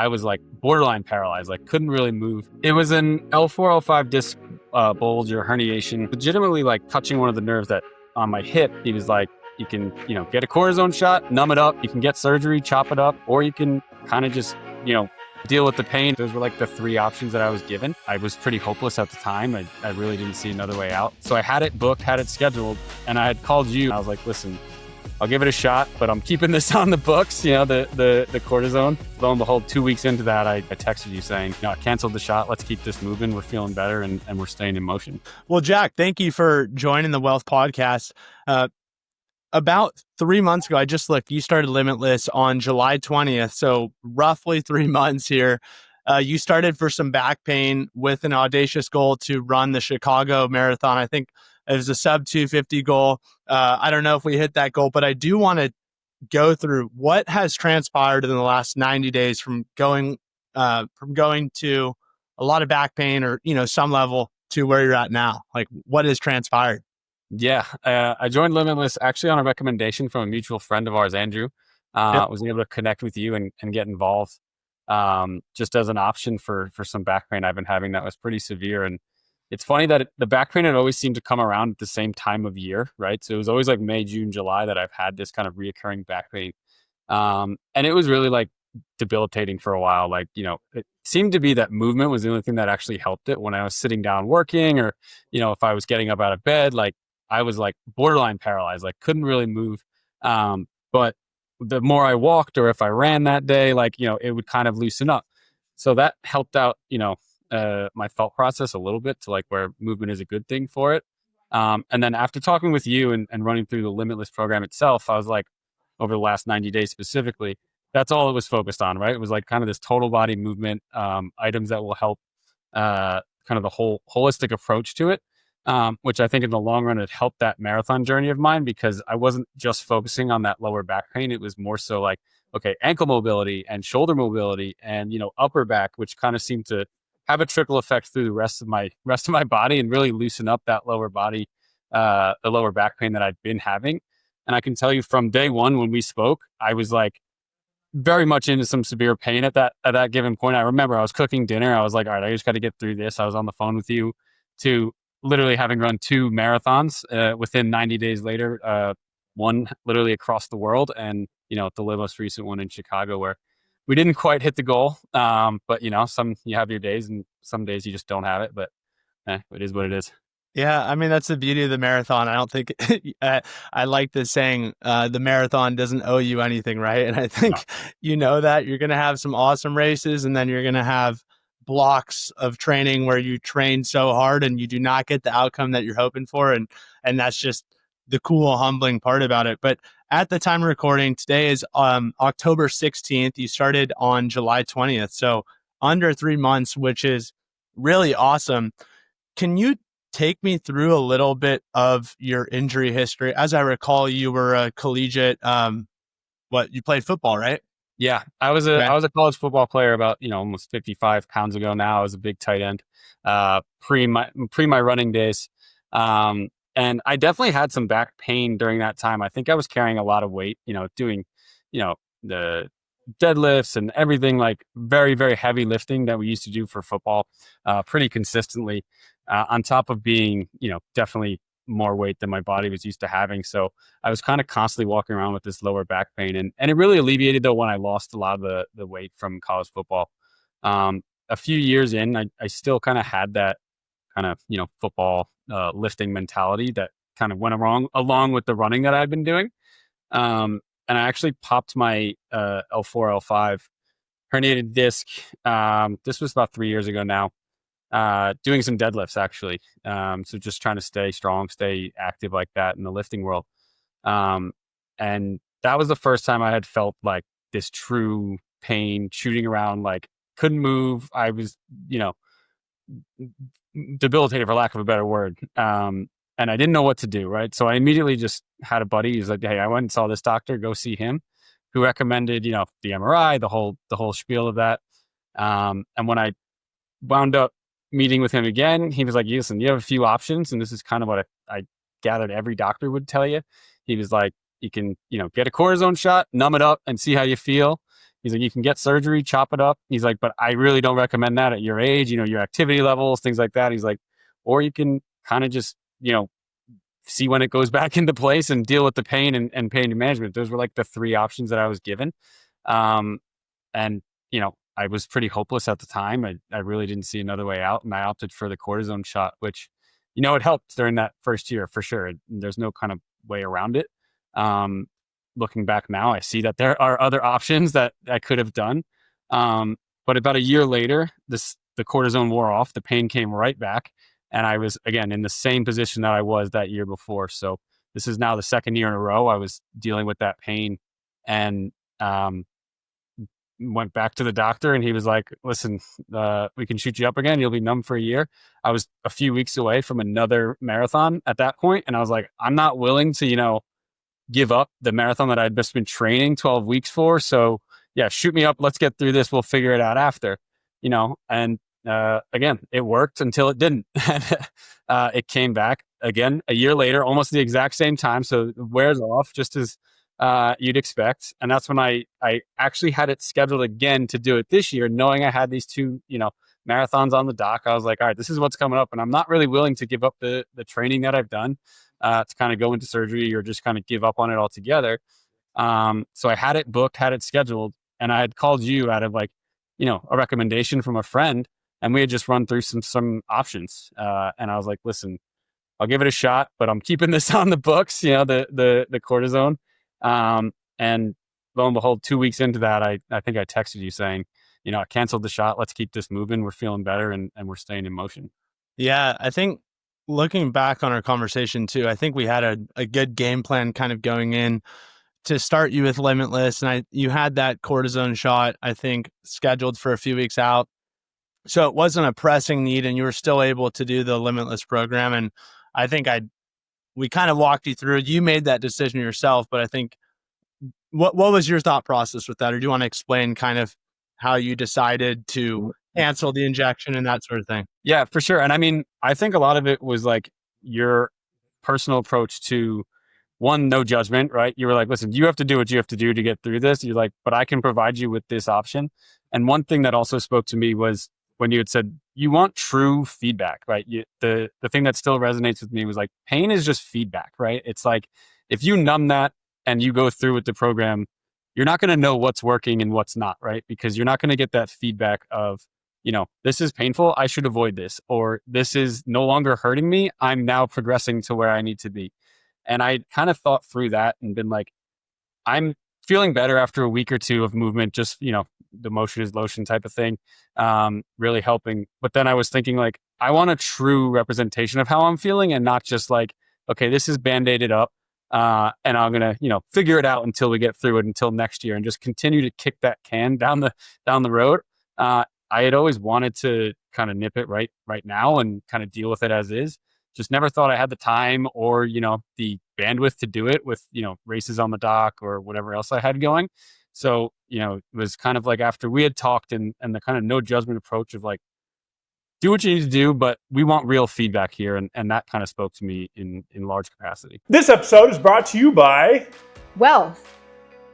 I was like borderline paralyzed, like couldn't really move. It was an L4, L5 disc bulge or herniation, legitimately like touching one of the nerves that on my hip. He was like, you can, get a cortisone shot, numb it up. You can get surgery, chop it up, or you can kind of just, deal with the pain. Those were like the three options that I was given. I was pretty hopeless at the time. I really didn't see another way out. So I had it booked, had it scheduled, and I had called you. I was like, listen, I'll give it a shot, but I'm keeping this on the books, the cortisone. Lo and behold, 2 weeks into that, I texted you saying, I canceled the shot. Let's keep this moving. We're feeling better and we're staying in motion. Well, Jack, thank you for joining the Whealth podcast. About 3 months ago, I just looked, you started Limitless on July 20th. So roughly 3 months here. You started for some back pain with an audacious goal to run the Chicago Marathon. I think it was a sub 250 goal. I don't know if we hit that goal, but I do want to go through what has transpired in the last 90 days from going to a lot of back pain or, some level to where you're at now. Like, what has transpired? Yeah, I joined Limitless actually on a recommendation from a mutual friend of ours, Andrew. Was able to connect with you and get involved just as an option for some back pain I've been having that was pretty severe. And it's funny that the back pain had always seemed to come around at the same time of year, right? So it was always like May, June, July that I've had this kind of reoccurring back pain. And it was really like debilitating for a while. Like, it seemed to be that movement was the only thing that actually helped it when I was sitting down working or, if I was getting up out of bed, like I was like borderline paralyzed, like couldn't really move. But the more I walked or if I ran that day, like, it would kind of loosen up. So that helped out, my thought process a little bit to like where movement is a good thing for it. And then after talking with you and running through the Limitless program itself, I was like, over the last 90 days specifically, that's all it was focused on, right? It was like kind of this total body movement, items that will help kind of the whole holistic approach to it. Which I think in the long run, it helped that marathon journey of mine because I wasn't just focusing on that lower back pain. It was more so like, okay, ankle mobility and shoulder mobility and, upper back, which kind of seemed to have a trickle effect through the rest of my body and really loosen up that lower body, the lower back pain that I'd been having. And I can tell you from day one, when we spoke, I was like very much into some severe pain at that given point. I remember I was cooking dinner. I was like, all right, I just got to get through this. I was on the phone with you to literally having run 2 marathons within 90 days later, one literally across the world and, the most recent one in Chicago where we didn't quite hit the goal. But, some you have your days and some days you just don't have it, but it is what it is. Yeah, I mean, that's the beauty of the marathon. I don't think I like the saying, the marathon doesn't owe you anything, right? And I think that you're going to have some awesome races and then you're going to have blocks of training where you train so hard and you do not get the outcome that you're hoping for. And that's just the cool, humbling part about it. But at the time of recording, today is October 16th. You started on July 20th. So under 3 months, which is really awesome. Can you take me through a little bit of your injury history? As I recall, you were a collegiate, you played football, right? Yeah, I was a college football player about, almost 55 pounds ago now. I was a big tight end, pre my running days. And I definitely had some back pain during that time. I think I was carrying a lot of weight, doing, the deadlifts and everything, like very, very heavy lifting that we used to do for football, pretty consistently, on top of being, definitely more weight than my body was used to having. So I was kind of constantly walking around with this lower back pain and it really alleviated though when I lost a lot of the weight from college football. A few years in, I still kind of had that kind of, football lifting mentality that kind of went along with the running that I've been doing. And I actually popped my L4, L5 herniated disc. This was about 3 years ago now. Doing some deadlifts actually. So just trying to stay strong, stay active like that in the lifting world. And that was the first time I had felt like this true pain shooting around, like couldn't move. I was, debilitated for lack of a better word. And I didn't know what to do. Right. So I immediately just had a buddy. He's like, hey, I went and saw this doctor, go see him, who recommended, the MRI, the whole spiel of that. And when I wound up meeting with him again, he was like, listen, you have a few options. And this is kind of what I gathered every doctor would tell you. He was like, you can, get a cortisone shot, numb it up and see how you feel. He's like, you can get surgery, chop it up. He's like, but I really don't recommend that at your age, your activity levels, things like that. He's like, or you can kind of just, see when it goes back into place and deal with the pain and pain management. Those were like the three options that I was given. And, I was pretty hopeless at the time. I really didn't see another way out. And I opted for the cortisone shot, which, it helped during that first year for sure. There's no kind of way around it. Looking back now, I see that there are other options that I could have done. But about a year later, the cortisone wore off, the pain came right back. And I was, again, in the same position that I was that year before. So this is now the second year in a row I was dealing with that pain, and went back to the doctor, and he was like, listen, we can shoot you up again. You'll be numb for a year. I was a few weeks away from another marathon at that point, and I was like, I'm not willing to, give up the marathon that I'd just been training 12 weeks for. So yeah, shoot me up. Let's get through this. We'll figure it out after, and again, it worked until it didn't. It came back again a year later, almost the exact same time. So it wears off just as you'd expect. And that's when I actually had it scheduled again to do it this year, knowing I had these two, marathons on the dock. I was like, all right, this is what's coming up. And I'm not really willing to give up the training that I've done to kind of go into surgery or just kind of give up on it altogether. So I had it booked, had it scheduled, and I had called you out of like, a recommendation from a friend. And we had just run through some options. And I was like, listen, I'll give it a shot, but I'm keeping this on the books, the cortisone. And lo and behold, 2 weeks into that, I think I texted you saying, I canceled the shot. Let's keep this moving. We're feeling better and we're staying in motion. Yeah. I think looking back on our conversation too, I think we had a good game plan kind of going in to start you with Limitless. And you had that cortisone shot, I think, scheduled for a few weeks out. So it wasn't a pressing need, and you were still able to do the Limitless program. And I think we kind of walked you through it. You made that decision yourself, but I think what was your thought process with that? Or do you want to explain kind of how you decided to cancel the injection and that sort of thing? Yeah, for sure. And I mean, I think a lot of it was like your personal approach to, one, no judgment, right? You were like, listen, you have to do what you have to do to get through this. You're like, but I can provide you with this option. And one thing that also spoke to me was when you had said you want true feedback, right? The thing that still resonates with me was like, pain is just feedback, right? It's like, if you numb that and you go through with the program, you're not going to know what's working and what's not, right? Because you're not going to get that feedback of, this is painful, I should avoid this, or this is no longer hurting me, I'm now progressing to where I need to be. And I kind of thought through that and been like, I'm feeling better after a week or two of movement, just, the motion is lotion type of thing, really helping. But then I was thinking like, I want a true representation of how I'm feeling and not just like, okay, this is band-aided up and I'm going to, figure it out until we get through it until next year and just continue to kick that can down the road. I had always wanted to kind of nip it right now and kind of deal with it as is. Just never thought I had the time or, the bandwidth to do it with, races on the dock or whatever else I had going. So, it was kind of like after we had talked and the kind of no judgment approach of like, do what you need to do, but we want real feedback here. And that kind of spoke to me in large capacity. This episode is brought to you by Whealth.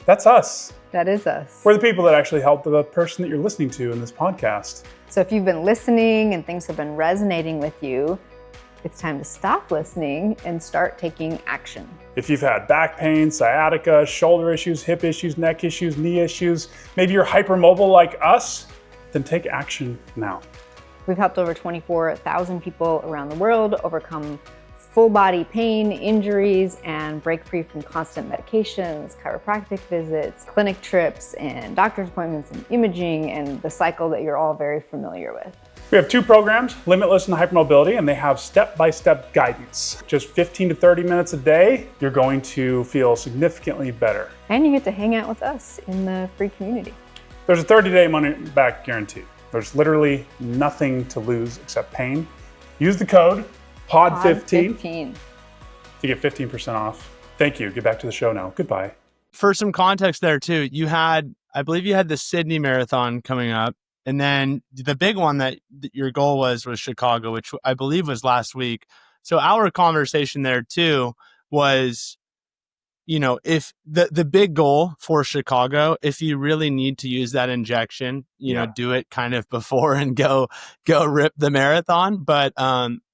That's us. That is us. We're the people that actually help the person that you're listening to in this podcast. So if you've been listening and things have been resonating with you, it's time to stop listening and start taking action. If you've had back pain, sciatica, shoulder issues, hip issues, neck issues, knee issues, maybe you're hypermobile like us, then take action now. We've helped over 24,000 people around the world overcome full body pain, injuries, and break free from constant medications, chiropractic visits, clinic trips, and doctor's appointments and imaging, and the cycle that you're all very familiar with. We have two programs, Limitless and Hypermobility, and they have step-by-step guidance. Just 15 to 30 minutes a day, you're going to feel significantly better. And you get to hang out with us in the free community. There's a 30-day money-back guarantee. There's literally nothing to lose except pain. Use the code POD15 to get 15% off. Thank you. Get back to the show now. Goodbye. For some context there too, I believe you had the Sydney Marathon coming up. And then the big one that your goal was Chicago, which I believe was last week. So our conversation there too was if the big goal for Chicago, if you really need to use that injection, do it kind of before and go rip the marathon. But,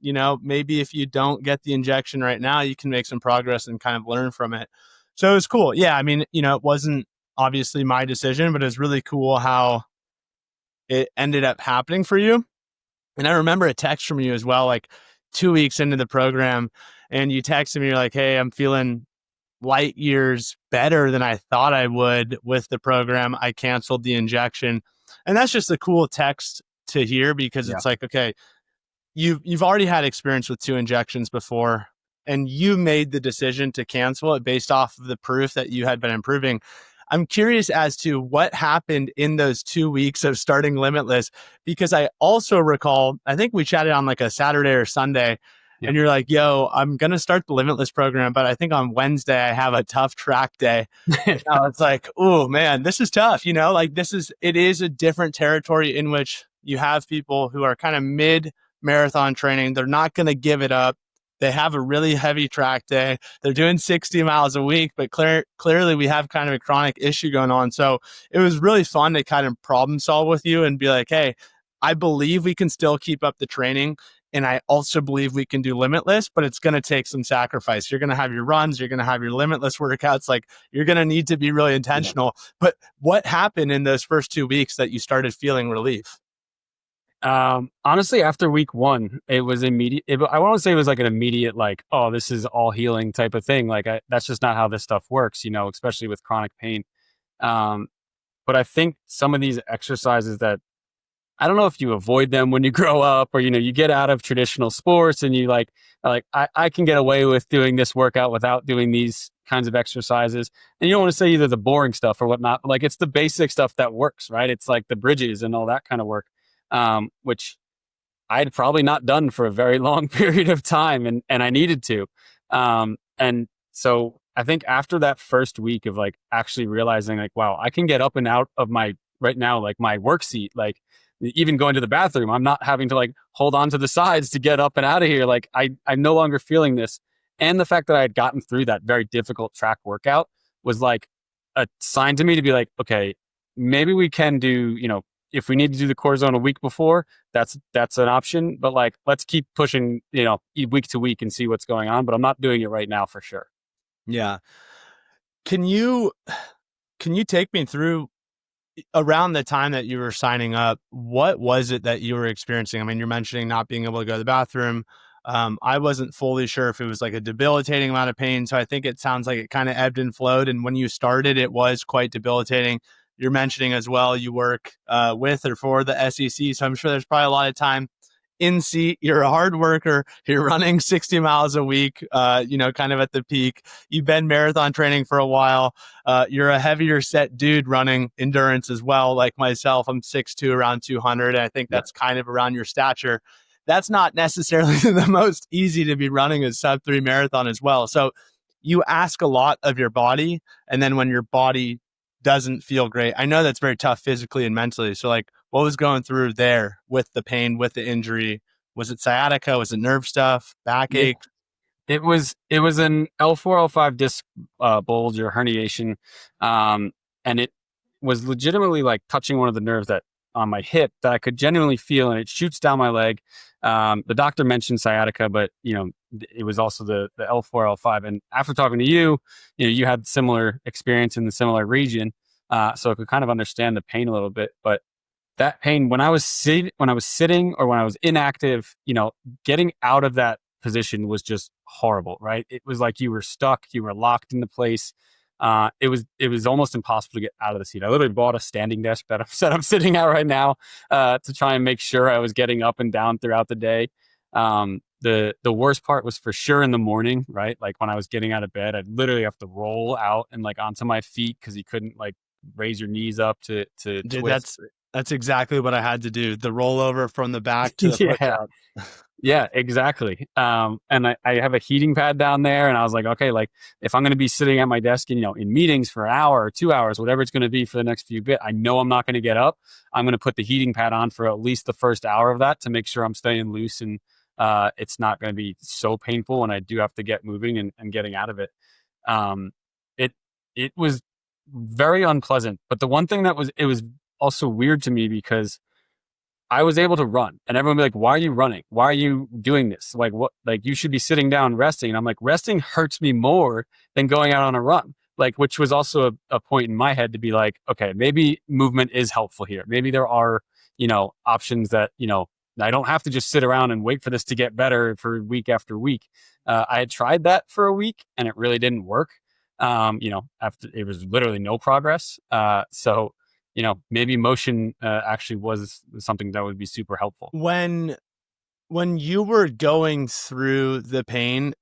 maybe if you don't get the injection right now, you can make some progress and kind of learn from it. So it was cool. Yeah. I mean, it wasn't obviously my decision, but it's really cool how it ended up happening for you. And I remember a text from you as well, like 2 weeks into the program, and you texted me, you're like, hey, I'm feeling light years better than I thought I would with the program. I canceled the injection. And that's just a cool text to hear, because it's like, okay, you've already had experience with 2 injections before, and you made the decision to cancel it based off of the proof that you had been improving. I'm curious as to what happened in those 2 weeks of starting Limitless, because I also recall, I think we chatted on like a Saturday or Sunday, and you're like, yo, I'm going to start the Limitless program, but I think on Wednesday I have a tough track day. And I was like, oh man, this is tough. It is a different territory in which you have people who are kind of mid marathon training. They're not going to give it up. They have a really heavy track day. They're doing 60 miles a week, but clearly we have kind of a chronic issue going on. So it was really fun to kind of problem solve with you and be like, hey, I believe we can still keep up the training. And I also believe we can do Limitless, but it's going to take some sacrifice. You're going to have your runs. You're going to have your Limitless workouts. Like, you're going to need to be really intentional. But what happened in those first 2 weeks that you started feeling relief? Honestly, after week 1, it was immediate. I want to say it was like an immediate, like, oh, this is all healing type of thing. Like, that's just not how this stuff works, especially with chronic pain. But I think some of these exercises that, I don't know if you avoid them when you grow up, or, you get out of traditional sports and you I can get away with doing this workout without doing these kinds of exercises. And you don't want to say either the boring stuff or whatnot, but like, it's the basic stuff that works, right? It's like the bridges and all that kind of work, which I'd probably not done for a very long period of time. And I needed to. And so I think after that first week of like actually realizing like, wow, I can get up and out of my right now, like my work seat, like even going to the bathroom, I'm not having to like hold on to the sides to get up and out of here. Like I'm no longer feeling this. And the fact that I had gotten through that very difficult track workout was like a sign to me to be like, okay, maybe we can do, if we need to do the cortisone a week before, that's an option. But like, let's keep pushing, week to week and see what's going on. But I'm not doing it right now for sure. Yeah. Can you take me through around the time that you were signing up? What was it that you were experiencing? I mean, you're mentioning not being able to go to the bathroom. I wasn't fully sure if it was like a debilitating amount of pain. So I think it sounds like it kind of ebbed and flowed. And when you started, it was quite debilitating. You're mentioning as well, you work with or for the SEC. So I'm sure there's probably a lot of time in seat. You're a hard worker. You're running 60 miles a week, kind of at the peak. You've been marathon training for a while. You're a heavier set dude running endurance as well. Like myself, I'm 6'2", around 200. And I think that's kind of around your stature. That's not necessarily the most easy to be running a sub-3 marathon as well. So you ask a lot of your body. And then when your body doesn't feel great, I know that's very tough physically and mentally. So like, what was going through there with the pain, with the injury? Was it sciatica? Was it nerve stuff, backache? Yeah. It was an L4, L5 disc bulge or herniation. And it was legitimately like touching one of the nerves that on my hip that I could genuinely feel, and it shoots down my leg. The doctor mentioned sciatica, but it was also the L4, L5. And after talking to you, you had similar experience in the similar region. So I could kind of understand the pain a little bit, but that pain when I was sitting or when I was inactive, getting out of that position was just horrible, right? It was like you were stuck, you were locked into place. It was almost impossible to get out of the seat. I literally bought a standing desk that I'm sitting at right now to try and make sure I was getting up and down throughout the day. The worst part was for sure in the morning, right? Like when I was getting out of bed, I'd literally have to roll out and like onto my feet because you couldn't like raise your knees up to Dude, twist. That's exactly what I had to do. The rollover from the back to the foot down. Yeah, exactly. And I have a heating pad down there, and I was like, okay, like if I'm going to be sitting at my desk, in meetings for an hour or 2 hours, whatever it's going to be for the next few bit, I know I'm not going to get up. I'm going to put the heating pad on for at least the first hour of that to make sure I'm staying loose and it's not going to be so painful when I do have to get moving and getting out of it. it was very unpleasant. But the one thing it was also weird to me because I was able to run, and everyone would be like, why are you running? Why are you doing this? Like, what, like, you should be sitting down resting. And I'm like, resting hurts me more than going out on a run. Like, which was also a point in my head to be like, okay, maybe movement is helpful here. Maybe there are, options that, I don't have to just sit around and wait for this to get better for week after week. I had tried that for a week and it really didn't work. After it was literally no progress. So maybe motion actually was something that would be super helpful. When you were going through the pain,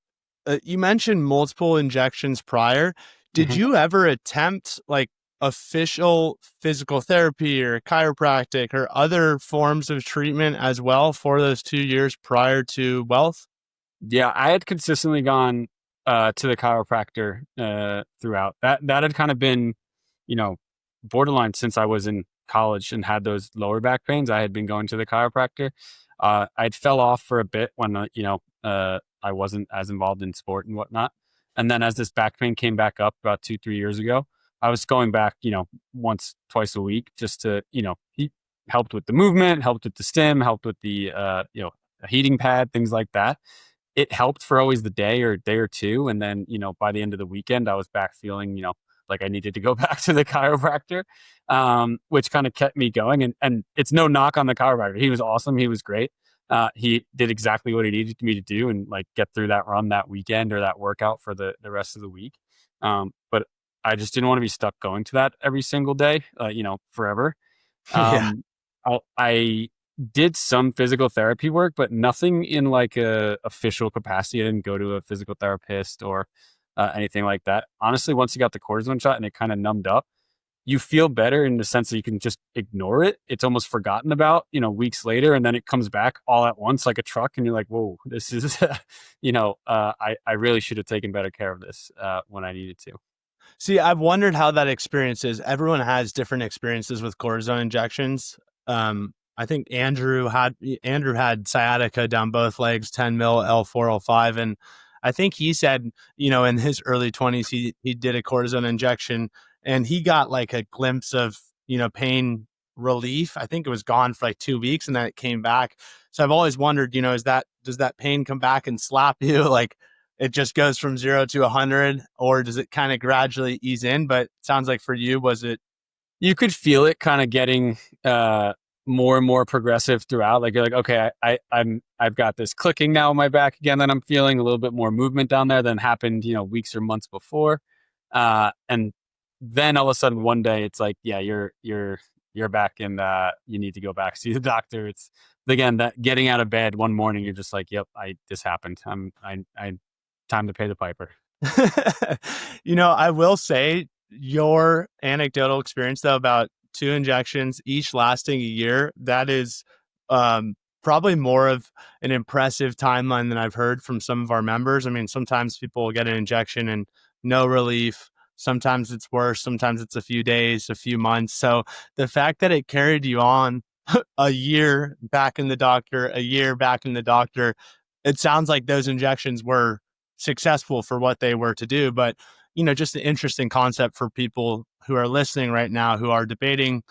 you mentioned multiple injections prior. Did you ever attempt like official physical therapy or chiropractic or other forms of treatment as well for those 2 years prior to Whealth? Yeah, I had consistently gone to the chiropractor throughout. That had kind of been, borderline since I was in college and had those lower back pains. I had been going to the chiropractor. I'd fell off for a bit when I wasn't as involved in sport and whatnot. And then as this back pain came back up about 2-3 years ago, I was going back, once, twice a week just to, he helped with the movement, helped with the stim, helped with the, a heating pad, things like that. It helped for always the day or two. And then, by the end of the weekend, I was back feeling, like I needed to go back to the chiropractor, which kind of kept me going. And it's no knock on the chiropractor. He was awesome. He was great. He did exactly what he needed me to do and like get through that run that weekend or that workout for the rest of the week. But I just didn't want to be stuck going to that every single day, forever. Yeah. I did some physical therapy work, but nothing in like a official capacity. I didn't go to a physical therapist or anything like that. Honestly, once you got the cortisone shot and it kind of numbed up, you feel better in the sense that you can just ignore it. It's almost forgotten about, weeks later, and then it comes back all at once like a truck, and you're like, whoa, this is, I really should have taken better care of this when I needed to. See, I've wondered how that experience is. Everyone has different experiences with cortisone injections. I think Andrew had sciatica down both legs, 10 mil L4, L5. And I think he said, in his early 20s, he did a cortisone injection and he got like a glimpse of, pain relief. I think it was gone for like 2 weeks and then it came back. So I've always wondered, does that pain come back and slap you? Like it just goes from 0 to 100, or does it kind of gradually ease in? But it sounds like for you, was it? You could feel it kind of getting more and more progressive throughout. Like you're like, okay, I've got this clicking now in my back again that I'm feeling, a little bit more movement down there than happened, weeks or months before. And then all of a sudden one day it's like, yeah, you're back and you need to go back see the doctor. It's again that getting out of bed one morning, you're just like, yep, this happened. I time to pay the piper. I will say your anecdotal experience though about 2 injections, each lasting a year, that is probably more of an impressive timeline than I've heard from some of our members. I mean, sometimes people will get an injection and no relief. Sometimes it's worse. Sometimes it's a few days, a few months. So the fact that it carried you on a year back in the doctor, it sounds like those injections were successful for what they were to do. But, just an interesting concept for people who are listening right now, who are debating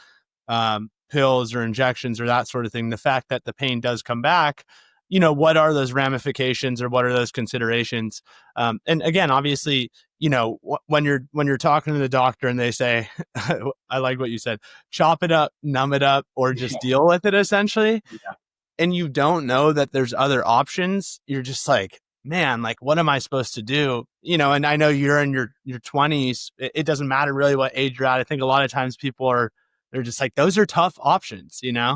pills or injections or that sort of thing. The fact that the pain does come back, what are those ramifications or what are those considerations? And again, obviously, when you're talking to the doctor and they say, I like what you said, chop it up, numb it up, or just deal with it essentially. Yeah. And you don't know that there's other options. You're just like, man, like, what am I supposed to do? And I know you're in your 20s. It doesn't matter really what age you're at. I think a lot of times they're just like, those are tough options, Yeah.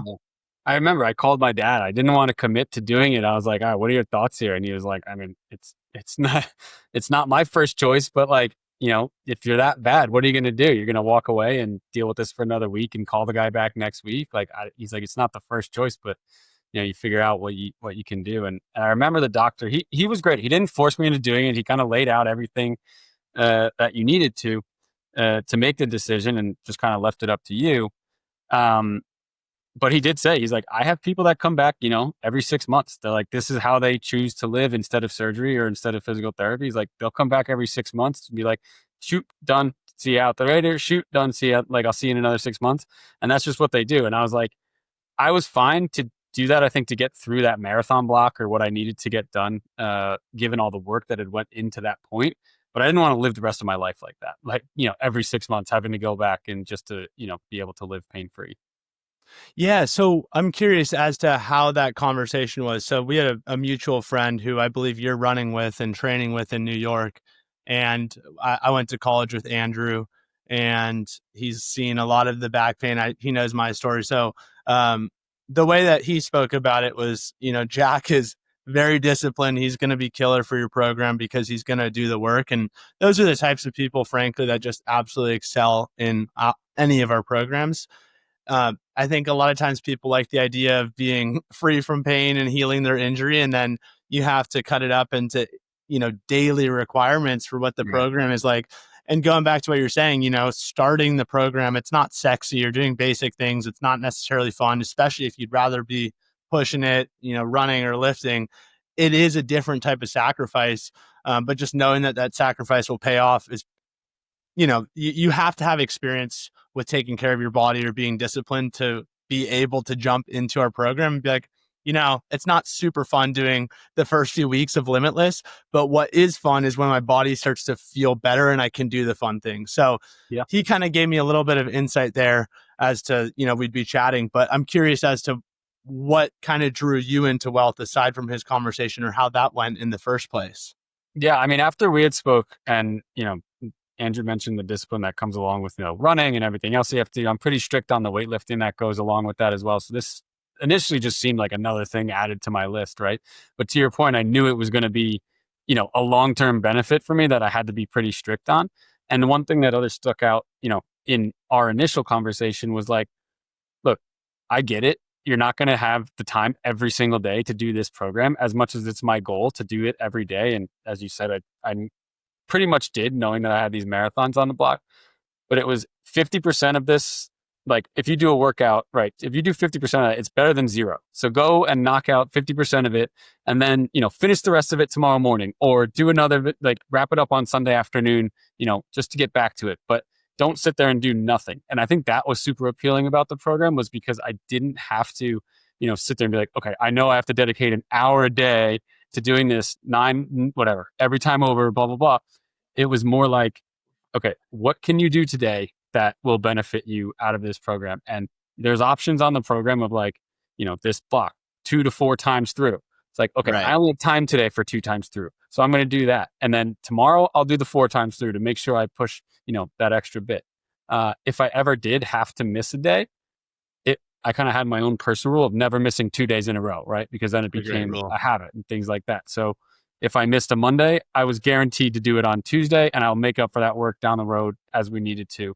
I remember I called my dad. I didn't want to commit to doing it. I was like, all right, what are your thoughts here? And he was like, I mean, it's not my first choice, but like, if you're that bad, what are you going to do? You're going to walk away and deal with this for another week and call the guy back next week? Like, he's like, it's not the first choice, but you figure out what you can do. And I remember the doctor, he was great. He didn't force me into doing it. He kind of laid out everything that you needed to make the decision and just kind of left it up to you. But he did say, he's like, I have people that come back, every 6 months. They're like, this is how they choose to live instead of surgery or instead of physical therapy. He's like, they'll come back every 6 months and be like, shoot, done, see you out there later, shoot, done, see you, like, I'll see you in another 6 months. And that's just what they do. And I was like, I was fine to do that, I think, to get through that marathon block or what I needed to get done, given all the work that had went into that point. But I didn't want to live the rest of my life like that. Like, every 6 months having to go back and just to, be able to live pain-free. Yeah. So I'm curious as to how that conversation was. So we had a mutual friend who I believe you're running with and training with in New York. And I went to college with Andrew, and he's seen a lot of the back pain. He knows my story. So the way that he spoke about it was, Jack is very disciplined. He's going to be killer for your program because he's going to do the work. And those are the types of people, frankly, that just absolutely excel in any of our programs. I think a lot of times people like the idea of being free from pain and healing their injury, and then you have to cut it up into, daily requirements for what the program is like. And going back to what you're saying, starting the program, it's not sexy. You're doing basic things. It's not necessarily fun, especially if you'd rather be pushing it, running or lifting. It is a different type of sacrifice. But just knowing that sacrifice will pay off is, you have to have experience with taking care of your body or being disciplined to be able to jump into our program and be like, it's not super fun doing the first few weeks of Limitless, but what is fun is when my body starts to feel better and I can do the fun things. So he kind of gave me a little bit of insight there as to, we'd be chatting, but I'm curious as to what kind of drew you into Whealth aside from his conversation or how that went in the first place. Yeah. I mean, after we had spoke and, Andrew mentioned the discipline that comes along with, running and everything else you have to do. I'm pretty strict on the weightlifting that goes along with that as well. So this initially just seemed like another thing added to my list, right? But to your point, I knew it was going to be, a long-term benefit for me that I had to be pretty strict on. And the one thing that others stuck out, in our initial conversation was like, look, I get it. You're not going to have the time every single day to do this program as much as it's my goal to do it every day. And as you said, I pretty much did, knowing that I had these marathons on the block. But it was 50% of this. Like, if you do a workout, right, if you do 50% of it, it's better than zero. So go and knock out 50% of it and then, finish the rest of it tomorrow morning, or do another, like, wrap it up on Sunday afternoon, just to get back to it. But don't sit there and do nothing. And I think that was super appealing about the program, was because I didn't have to, sit there and be like, okay, I know I have to dedicate an hour a day to doing this every time over, blah, blah, blah. It was more like, okay, what can you do today that will benefit you out of this program? And there's options on the program of like, this block 2 to 4 times through. It's like, okay, I only have time today for 2 times through. So I'm going to do that. And then tomorrow I'll do the 4 times through to make sure I push, that extra bit. If I ever did have to miss a day, I kind of had my own personal rule of never missing 2 days in a row, right? Because then it became a habit and things like that. So if I missed a Monday, I was guaranteed to do it on Tuesday, and I'll make up for that work down the road as we needed to,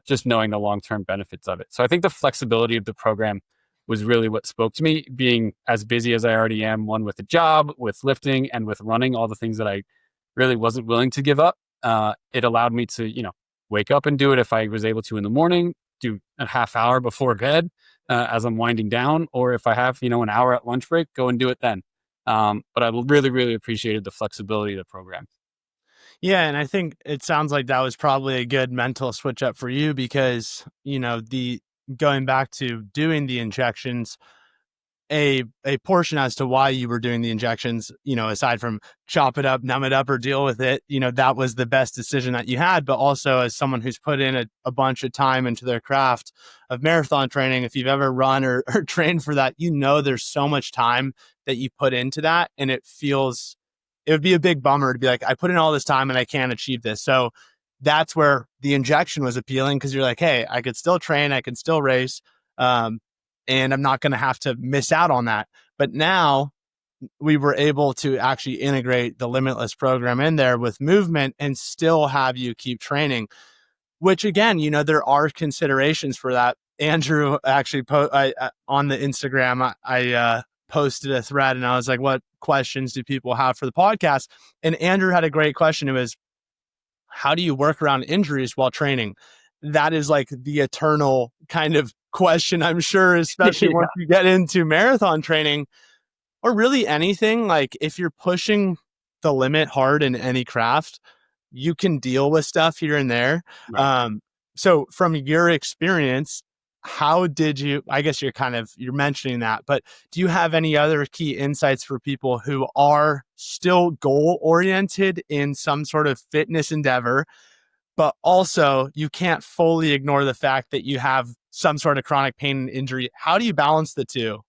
just knowing the long-term benefits of it. So I think the flexibility of the program was really what spoke to me, being as busy as I already am, one with a job, with lifting, and with running, all the things that I really wasn't willing to give up. It allowed me to, wake up and do it if I was able to in the morning, do a half hour before bed as I'm winding down, or if I have, an hour at lunch break, go and do it then. But I really, really appreciated the flexibility of the program. Yeah. And I think it sounds like that was probably a good mental switch up for you because, the going back to doing the injections, a portion as to why you were doing the injections, aside from chop it up, numb it up, or deal with it, that was the best decision that you had. But also as someone who's put in a bunch of time into their craft of marathon training, if you've ever run or trained for that, there's so much time that you put into that. And it would be a big bummer to be like, I put in all this time and I can't achieve this. So that's where the injection was appealing, because you're like, hey, I could still train, I can still race. And I'm not going to have to miss out on that. But now we were able to actually integrate the Limitless program in there with movement and still have you keep training, which again, there are considerations for that. Andrew actually on the Instagram, I posted a thread and I was like, what questions do people have for the podcast? And Andrew had a great question. It was, how do you work around injuries while training? That is like the eternal kind of question, I'm sure, especially once you get into marathon training or really anything. Like if you're pushing the limit hard in any craft, you can deal with stuff here and there. Right. So from your experience, how did you, I guess you're mentioning that, but do you have any other key insights for people who are still goal oriented in some sort of fitness endeavor, but also you can't fully ignore the fact that you have some sort of chronic pain and injury? How do you balance the two?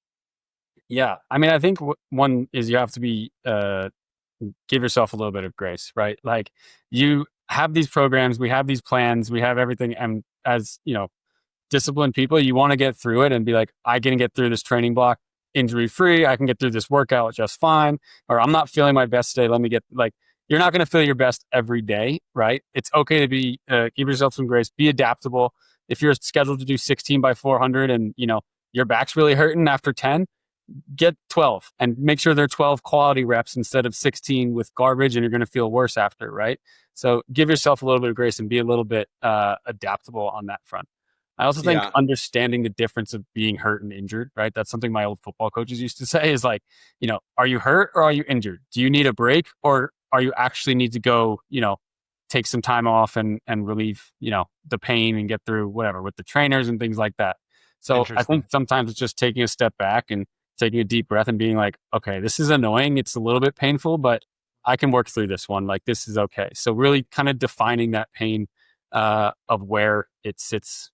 Yeah. I mean, I think one is you have to be, give yourself a little bit of grace, right? Like, you have these programs, we have these plans, we have everything. And as, disciplined people, you want to get through it and be like, I can get through this training block injury free. I can get through this workout just fine. Or I'm not feeling my best today. Let me get, like, you're not going to feel your best every day, right? It's okay to be, give yourself some grace, be adaptable. If you're scheduled to do 16 by 400 and, your back's really hurting after 10, get 12 and make sure they're 12 quality reps instead of 16 with garbage, and you're going to feel worse after, right? So give yourself a little bit of grace and be a little bit adaptable on that front. I also think understanding the difference of being hurt and injured, right? That's something my old football coaches used to say is like, are you hurt or are you injured? Do you need a break, or are you actually need to go, take some time off and relieve, the pain and get through whatever with the trainers and things like that. So I think sometimes it's just taking a step back and taking a deep breath and being like, okay, this is annoying. It's a little bit painful, but I can work through this one. Like, this is okay. So really kind of defining that pain of where it sits,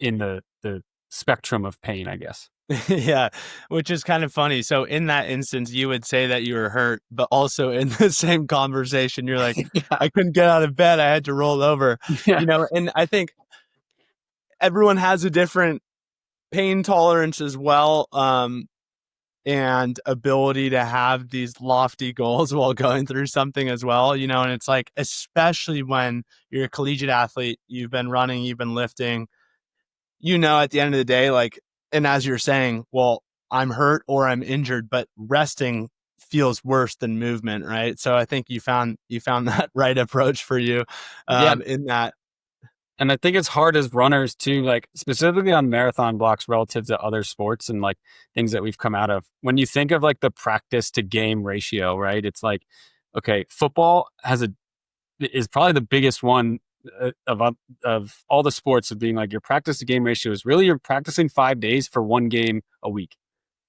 in the spectrum of pain, I guess. Yeah, which is kind of funny. So in that instance, you would say that you were hurt, but also in the same conversation, you're like, I couldn't get out of bed. I had to roll over, and I think everyone has a different pain tolerance as well. And ability to have these lofty goals while going through something as well, and it's like, especially when you're a collegiate athlete, you've been running, you've been lifting, at the end of the day, like, and as you're saying, well, I'm hurt or I'm injured, but resting feels worse than movement, right? So I think you found that right approach for you in that. And I think it's hard as runners too, like specifically on marathon blocks relative to other sports and like things that we've come out of. When you think of like the practice to game ratio, right? It's like, okay, football is probably the biggest one of all the sports, of being like, your practice to game ratio is really, you're practicing 5 days for one game a week.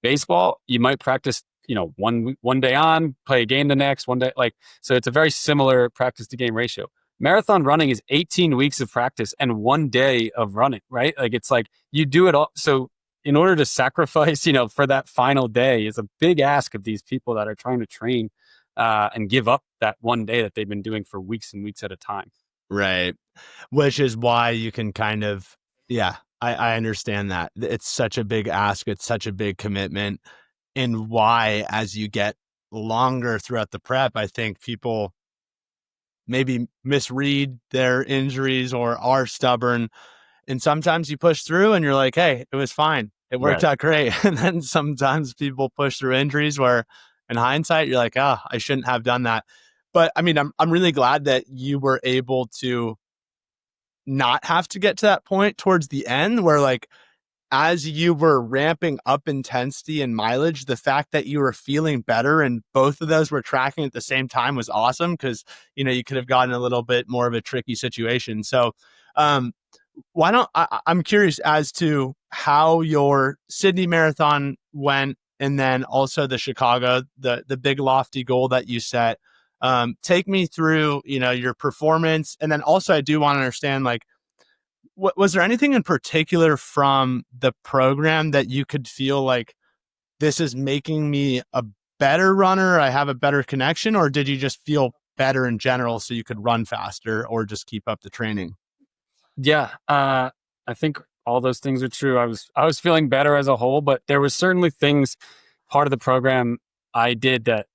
Baseball, you might practice, one day on, play a game the next one day. Like, so it's a very similar practice to game ratio. Marathon running is 18 weeks of practice and 1 day of running, right? Like, it's like you do it all. So in order to sacrifice, for that final day is a big ask of these people that are trying to train and give up that 1 day that they've been doing for weeks and weeks at a time. Right. Which is why you can kind of, I understand that. It's such a big ask. It's such a big commitment. And why, as you get longer throughout the prep, I think people maybe misread their injuries or are stubborn. And sometimes you push through and you're like, hey, it was fine. It worked out great. And then sometimes people push through injuries where in hindsight, you're like, I shouldn't have done that. But I mean, I'm really glad that you were able to not have to get to that point towards the end where, like, as you were ramping up intensity and mileage, the fact that you were feeling better and both of those were tracking at the same time was awesome, because, you could have gotten a little bit more of a tricky situation. So why don't I'm curious as to how your Sydney Marathon went, and then also the Chicago, the big lofty goal that you set. Take me through, your performance. And then also I do want to understand, like, was there anything in particular from the program that you could feel like, this is making me a better runner, I have a better connection, or did you just feel better in general so you could run faster or just keep up the training? Yeah. I think all those things are true. I was feeling better as a whole, but there was certainly things, part of the program I did that,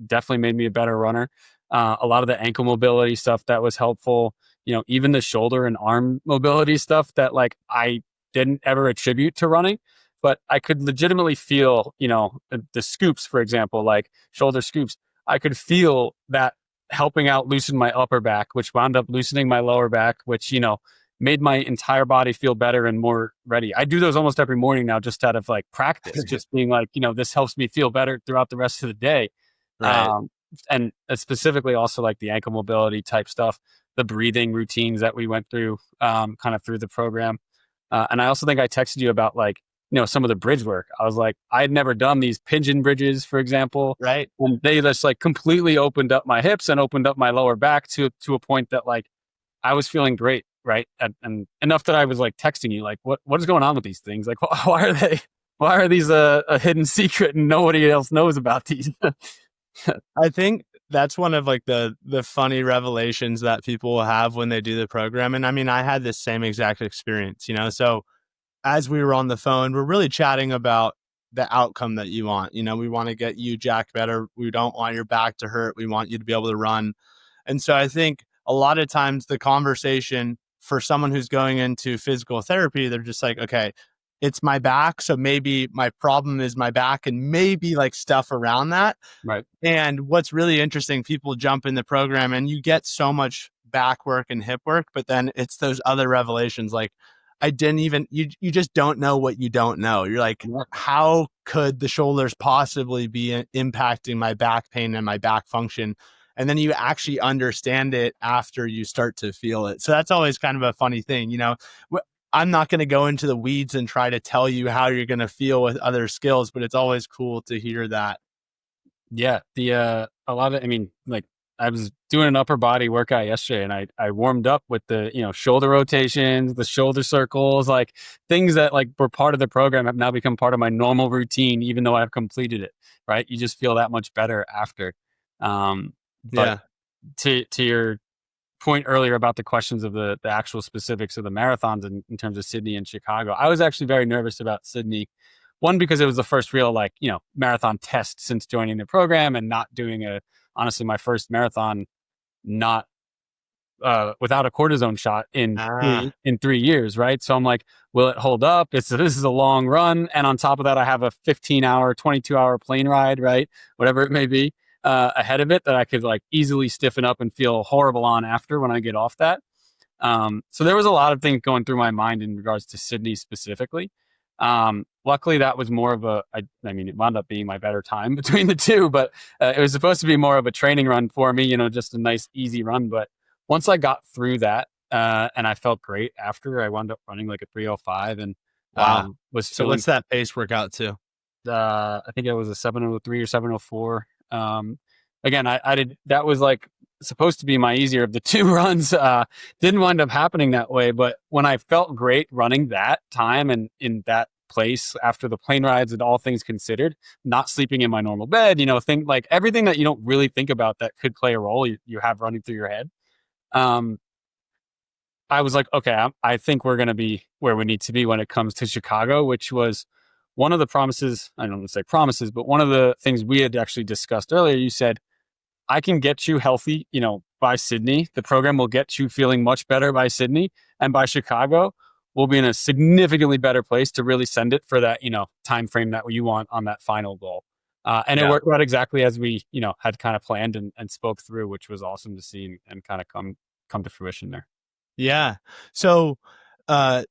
definitely made me a better runner. A lot of the ankle mobility stuff that was helpful, even the shoulder and arm mobility stuff that, like, I didn't ever attribute to running, but I could legitimately feel, the scoops, for example, like shoulder scoops. I could feel that helping out loosen my upper back, which wound up loosening my lower back, which, made my entire body feel better and more ready. I do those almost every morning now, just out of like practice, just being like, this helps me feel better throughout the rest of the day. Right. and specifically also like the ankle mobility type stuff, the breathing routines that we went through, kind of through the program. And I also think I texted you about like, some of the bridge work. I was like, I had never done these pigeon bridges, for example. Right. And they just like completely opened up my hips and opened up my lower back to a point that like I was feeling great. Right. And enough that I was like texting you, like, what is going on with these things? Like, why are these a hidden secret and nobody else knows about these? I think that's one of like the funny revelations that people will have when they do the program. And I mean, I had this same exact experience, so as we were on the phone, we're really chatting about the outcome that you want. We want to get you jacked better. We don't want your back to hurt. We want you to be able to run. And so I think a lot of times the conversation for someone who's going into physical therapy, they're just like, okay, it's my back. So maybe my problem is my back and maybe like stuff around that. Right. And what's really interesting, people jump in the program and you get so much back work and hip work, but then it's those other revelations like, I didn't even, you just don't know what you don't know. You're like, how could the shoulders possibly be impacting my back pain and my back function? And then you actually understand it after you start to feel it. So that's always kind of a funny thing. I'm not going to go into the weeds and try to tell you how you're going to feel with other skills, but it's always cool to hear that. Yeah. A lot of, like I was doing an upper body workout yesterday and I warmed up with the, shoulder rotations, the shoulder circles, like things that like were part of the program have now become part of my normal routine, even though I've completed it. Right. You just feel that much better after. But to your point earlier about the questions of the actual specifics of the marathons in terms of Sydney and Chicago, I was actually very nervous about Sydney. One, because it was the first real marathon test since joining the program and not doing honestly, my first marathon, not without a cortisone shot in 3 years, right? So I'm like, will it hold up? This is a long run, and on top of that, I have a 15-hour, 22-hour plane ride, right? Whatever it may be, ahead of it that I could like easily stiffen up and feel horrible on after when I get off that. So there was a lot of things going through my mind in regards to Sydney specifically. Luckily, that was more of it wound up being my better time between the two, but it was supposed to be more of a training run for me, just a nice, easy run. But once I got through that, and I felt great after, I wound up running like a 3:05 and So what's that pace workout to? I think it was a 7:03 or 7:04. Again, I did, that was like supposed to be my easier of the two runs. Didn't wind up happening that way, but when I felt great running that time and in that place after the plane rides and all things considered, not sleeping in my normal bed, think like everything that you don't really think about that could play a role you have running through your head. I was like, okay, I think we're going to be where we need to be when it comes to Chicago, which was one of the promises. I don't want to say promises, but one of the things we had actually discussed earlier. You said, I can get you healthy, by Sydney. The program will get you feeling much better by Sydney, and by Chicago, we'll be in a significantly better place to really send it for that, time frame that you want on that final goal. And it worked out exactly as we, had kind of planned and spoke through, which was awesome to see and kind of come to fruition there. Yeah. So, you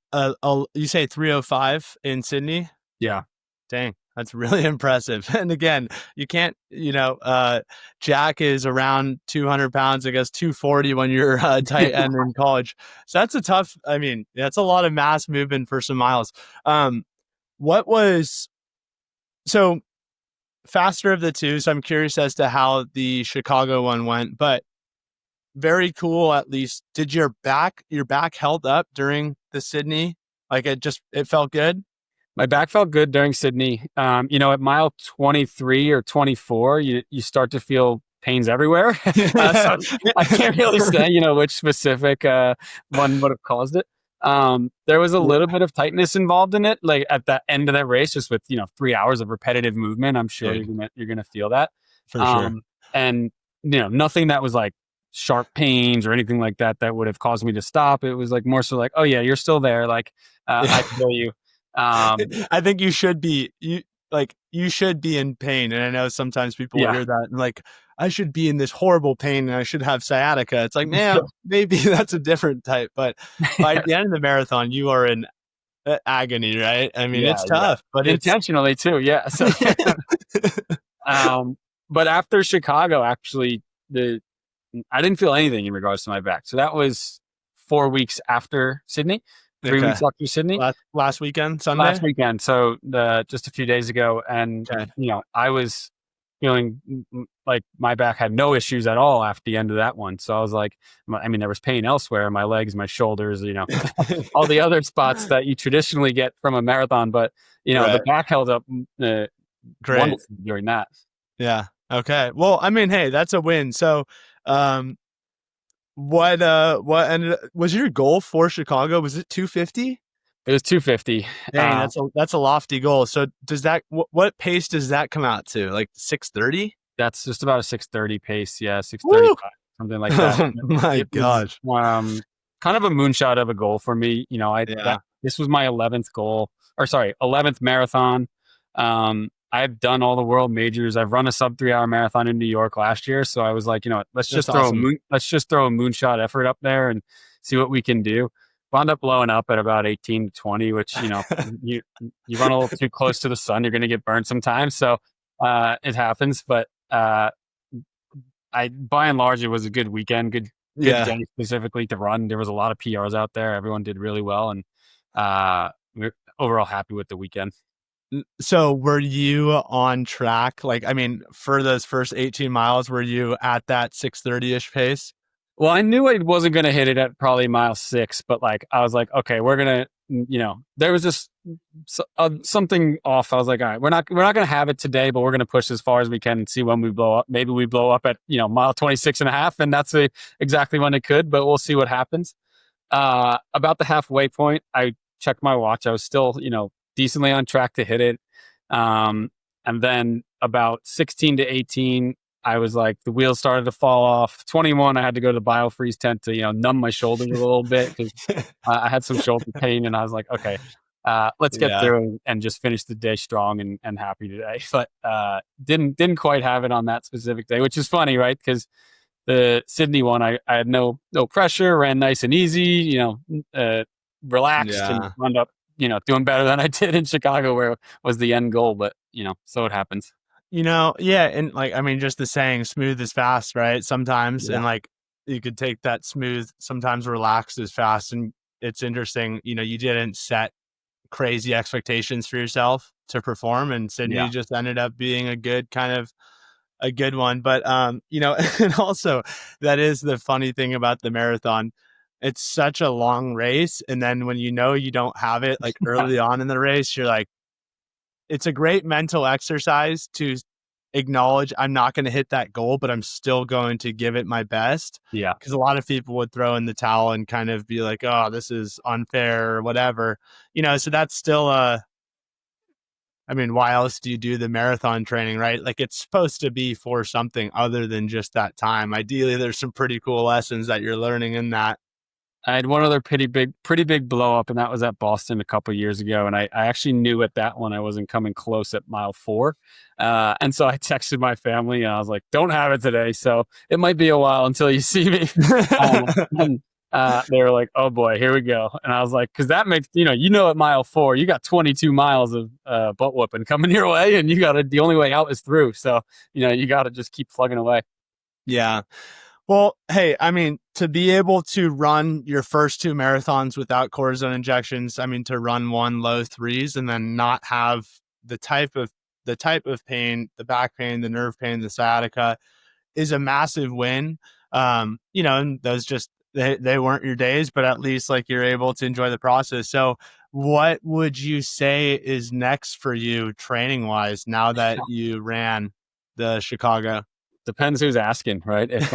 say 3:05 in Sydney? Yeah. Dang. That's really impressive. And again, you can't, Jack is around 200 pounds, I guess 240 when you're tight end in college. So that's that's a lot of mass movement for some miles. So faster of the two. So I'm curious as to how the Chicago one went, but very cool. At least did your back held up during the Sydney? Like it felt good? My back felt good during Sydney. At mile 23 or 24, you start to feel pains everywhere. So I can't really say, which specific one would have caused it. There was a little bit of tightness involved in it, like at the end of that race, just with 3 hours of repetitive movement. I'm sure you're gonna feel that for sure. And nothing that was like sharp pains or anything like that would have caused me to stop. It was like more so like, oh yeah, you're still there. Like I feel you. I think you should be in pain. And I know sometimes people hear that and like, I should be in this horrible pain and I should have sciatica. It's like, man, maybe that's a different type. But by the end of the marathon, you are in agony, right? I mean, it's tough, but intentionally too. Yeah. So, but after Chicago, actually, I didn't feel anything in regards to my back. So that was 4 weeks after Sydney, 3 weeks after Sydney. Last weekend, Sunday? Last weekend. So just a few days ago. And, I was feeling like my back had no issues at all after the end of that one. So I was like, there was pain elsewhere, my legs, my shoulders, all the other spots that you traditionally get from a marathon. But, the back held up great during that. Yeah. Okay. Well, hey, that's a win. So, what ended was your goal for Chicago? Was it 250? It was 250. Dang, that's a lofty goal. So does that, what pace does that come out to? Like 6:30? That's just about a 6:30 pace. Yeah. 6:35, something like that. Oh my gosh. Kind of a moonshot of a goal for me. This was my 11th marathon. I've done all the world majors. I've run a sub 3 hour marathon in New York last year. So I was like, let's just throw a moonshot effort up there and see what we can do. Wound up blowing up at about 18 to 20, which, you run a little too close to the sun, you're going to get burned sometimes. So, it happens, but, by and large, it was a good weekend, good day specifically to run. There was a lot of PRs out there. Everyone did really well. And, we're overall happy with the weekend. So were you on track? For those first 18 miles, were you at that 6:30-ish pace? Well, I knew I wasn't going to hit it at probably mile 6, but I was like, okay, we're going to, there was just something off. I was like, all right, we're not going to have it today, but we're going to push as far as we can and see when we blow up. Maybe we blow up at, mile 26 and a half, and that's exactly when it could, but we'll see what happens. About the halfway point, I checked my watch. I was still, decently on track to hit it. And then about 16 to 18, I was like, the wheels started to fall off. 21, I had to go to the biofreeze tent to, numb my shoulders a little bit because I had some shoulder pain, and I was like, okay, let's get through and just finish the day strong and happy today. But didn't quite have it on that specific day, which is funny, right? Because the Sydney one, I had no pressure, ran nice and easy, relaxed, and wound up, doing better than I did in Chicago, where was the end goal. But, so it happens. And just the saying, smooth is fast, right? Sometimes, and you could take that smooth, sometimes relaxed is fast. And it's interesting, you didn't set crazy expectations for yourself to perform, and Sydney just ended up being a good one. But, and also that is the funny thing about the marathon. It's such a long race. And then when you don't have it early on in the race, you're like, it's a great mental exercise to acknowledge I'm not going to hit that goal, but I'm still going to give it my best. Yeah. Because a lot of people would throw in the towel and kind of be like, oh, this is unfair or whatever. So that's still why else do you do the marathon training, right? It's supposed to be for something other than just that time. Ideally, there's some pretty cool lessons that you're learning in that. I had one other pretty big blow up, and that was at Boston a couple years ago. And I actually knew at that one I wasn't coming close at mile 4. And so I texted my family, and I was like, don't have it today. So it might be a while until you see me. And they were like, oh boy, here we go. And I was like, because that makes, at mile 4, you got 22 miles of butt whooping coming your way, and the only way out is through. So, you got to just keep plugging away. Yeah. Well, hey, to be able to run your first 2 marathons without cortisone injections, to run 1 low 3s and then not have the type of pain, the back pain, the nerve pain, the sciatica, is a massive win. And those just, they weren't your days, but at least you're able to enjoy the process. So what would you say is next for you training wise now that you ran the Chicago? Depends who's asking, right? If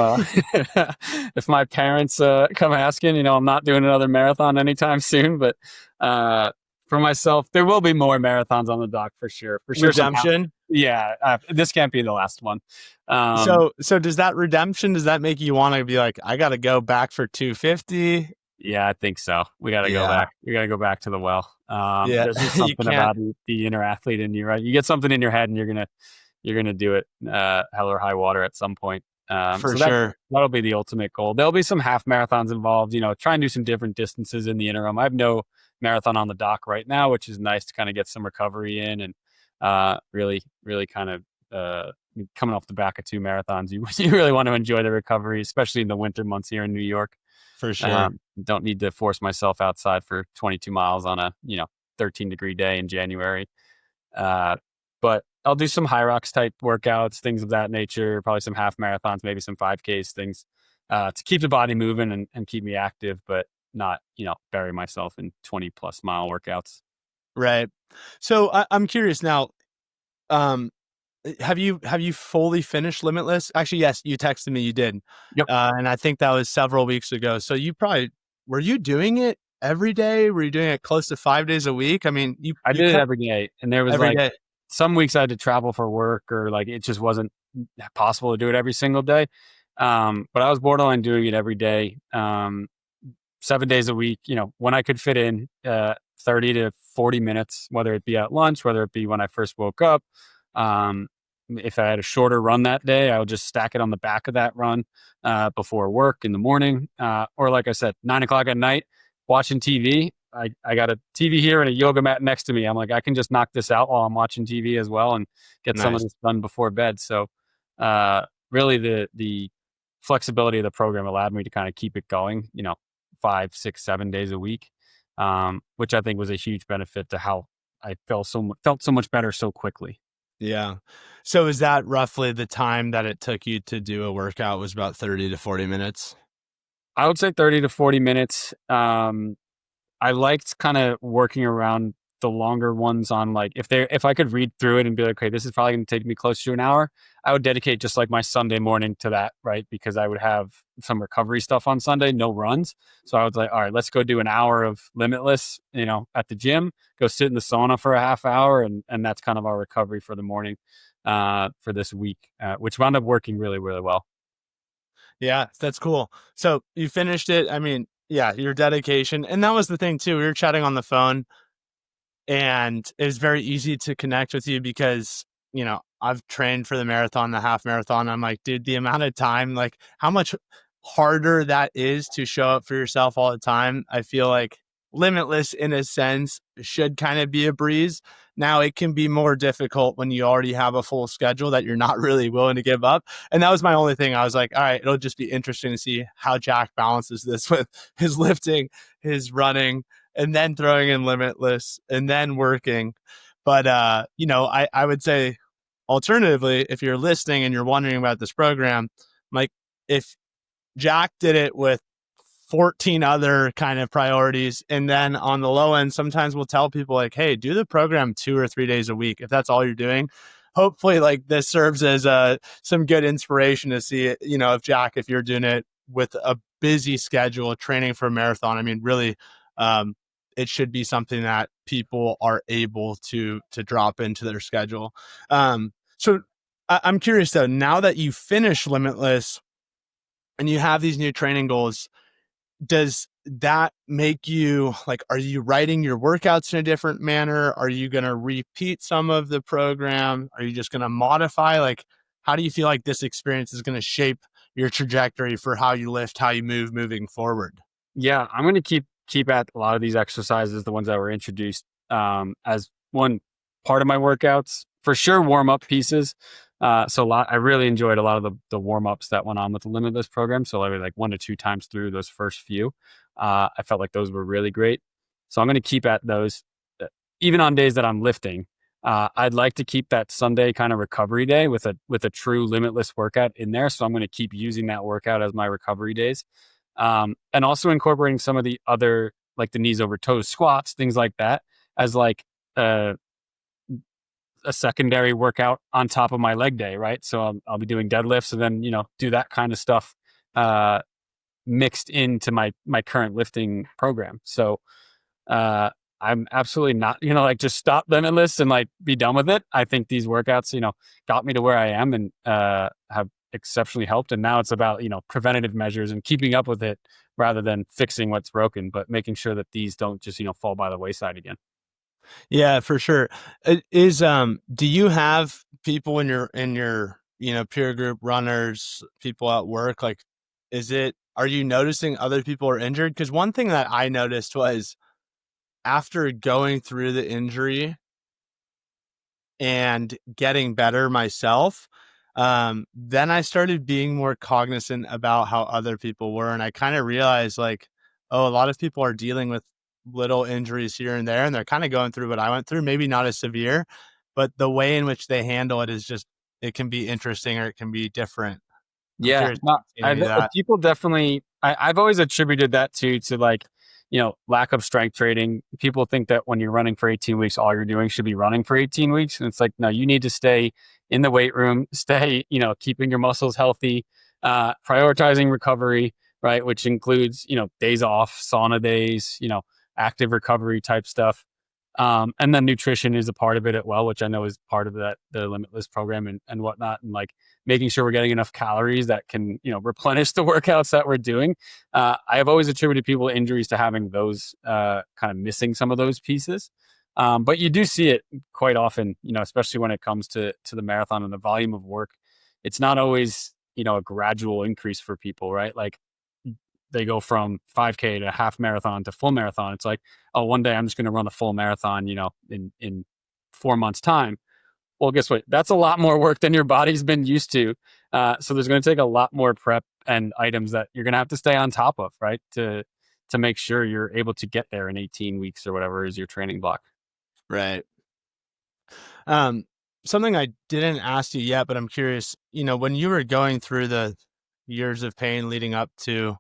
if my parents come asking, I'm not doing another marathon anytime soon. But for myself, there will be more marathons on the dock for sure. Redemption? This can't be the last one. So does that redemption, does that make you want to be like, I got to go back for 250? Yeah, I think so. We got to go back. We got to go back to the well. There's just something about the inner athlete in you, right? You get something in your head, and you're gonna do it hell or high water at some point. Sure. That'll be the ultimate goal. There'll be some half marathons involved, try and do some different distances in the interim. I have no marathon on the dock right now, which is nice to kind of get some recovery in and really, really kind of coming off the back of 2 marathons, you really want to enjoy the recovery, especially in the winter months here in New York. For sure. Don't need to force myself outside for 22 miles on a 13-degree day in January. But I'll do some Hyrox type workouts, things of that nature, probably some half marathons, maybe some 5Ks, things to keep the body moving and keep me active, but not, bury myself in 20 plus mile workouts. Right. So I'm curious now, have you fully finished Limitless? Actually, yes, you texted me, you did. Yep. And I think that was several weeks ago. So were you doing it every day? Were you doing it close to 5 days a week? I mean, I did it every day. And there was every day. some weeks I had to travel for work, or it just wasn't possible to do it every single day. But I was borderline doing it every day, 7 days a week, when I could fit in 30 to 40 minutes, whether it be at lunch, whether it be when I first woke up. If I had a shorter run that day, I would just stack it on the back of that run before work in the morning. Or like I said, 9 o'clock at night, watching TV. I got a TV here and a yoga mat next to me. I'm like, I can just knock this out while I'm watching TV as well and get some of this done before bed. So really the flexibility of the program allowed me to kind of keep it going, 5, 6, 7 days a week, which I think was a huge benefit to how I felt so much better so quickly. Yeah. So is that roughly the time that it took you to do a workout was about 30 to 40 minutes? I would say 30 to 40 minutes. I liked kind of working around the longer ones on if I could read through it and be like, okay, this is probably going to take me close to an hour, I would dedicate just like my Sunday morning to that, right? Because I would have some recovery stuff on Sunday, no runs. So I was like, all right, let's go do an hour of Limitless, at the gym, go sit in the sauna for a half hour. And that's kind of our recovery for the morning for this week, which wound up working really, really well. Yeah, that's cool. So you finished it. I mean, yeah, your dedication. And that was the thing too. We were chatting on the phone and it was very easy to connect with you because, I've trained for the marathon, the half marathon. I'm like, dude, the amount of time, how much harder that is to show up for yourself all the time. I feel like Limitless in a sense should kind of be a breeze. Now it can be more difficult when you already have a full schedule that you're not really willing to give up. And that was my only thing. I was like, all right, it'll just be interesting to see how Jack balances this with his lifting, his running, and then throwing in Limitless and then working. But, I would say alternatively, if you're listening and you're wondering about this program, if Jack did it with 14 other kind of priorities. And then on the low end, sometimes we'll tell people hey, do the program 2 or 3 days a week. If that's all you're doing, hopefully this serves as some good inspiration to see it. If you're doing it with a busy schedule, training for a marathon, I mean, really, it should be something that people are able to drop into their schedule. So I'm curious though, now that you finish Limitless and you have these new training goals, does that make you are you writing your workouts in a different manner? Are you going to repeat some of the program? Are you just going to modify? How do you feel like this experience is going to shape your trajectory for how you lift, how you move moving forward? Yeah, I'm going to keep at a lot of these exercises, the ones that were introduced as one part of my workouts. For sure, warm-up pieces. I really enjoyed a lot of the warm-ups that went on with the Limitless program. So like 1 to 2 times through those first few, I felt like those were really great. So I'm going to keep at those, even on days that I'm lifting. I'd like to keep that Sunday kind of recovery day with a true Limitless workout in there. So I'm going to keep using that workout as my recovery days, and also incorporating some of the other the knees over toes squats, things like that, as a secondary workout on top of my leg day, right? So I'll be doing deadlifts and then, do that kind of stuff mixed into my current lifting program. So I'm absolutely not, just stop Limitless and be done with it. I think these workouts, got me to where I am and have exceptionally helped. And now it's about, preventative measures and keeping up with it rather than fixing what's broken, but making sure that these don't just, fall by the wayside again. Yeah, for sure. Do you have people in your peer group, runners, people at work? Are you noticing other people are injured? Because one thing that I noticed was after going through the injury and getting better myself, Then I started being more cognizant about how other people were. And I kind of realized like, oh, a lot of people are dealing with little injuries here and there, and they're kind of going through what I went through, maybe not as severe, but the way in which they handle it is just, it can be interesting or it can be different. I'm Yeah, curious if no, you've seen any of that. people definitely. I've always attributed that to like, lack of strength training. People think that when you're running for 18 weeks, all you're doing should be running for 18 weeks, and it's like, no, you need to stay in the weight room, stay, keeping your muscles healthy, prioritizing recovery, right, which includes, days off, sauna days, active recovery type stuff. And then nutrition is a part of it as well, which I know is part of the Limitless program and whatnot. And like making sure we're getting enough calories that can, replenish the workouts that we're doing. I have always attributed people injuries to having those kind of missing some of those pieces. But you do see it quite often, especially when it comes to the marathon and the volume of work. It's not always, a gradual increase for people, right? Like they go from 5K to half marathon to full marathon. It's like, oh, one day I'm just going to run a full marathon, in 4 months time. Well, guess what? That's a lot more work than your body's been used to. So there's going to take a lot more prep and items that you're going to have to stay on top of, right? To make sure you're able to get there in 18 weeks or whatever is your training block. Right. Something I didn't ask you yet, but I'm curious, when you were going through the years of pain leading up to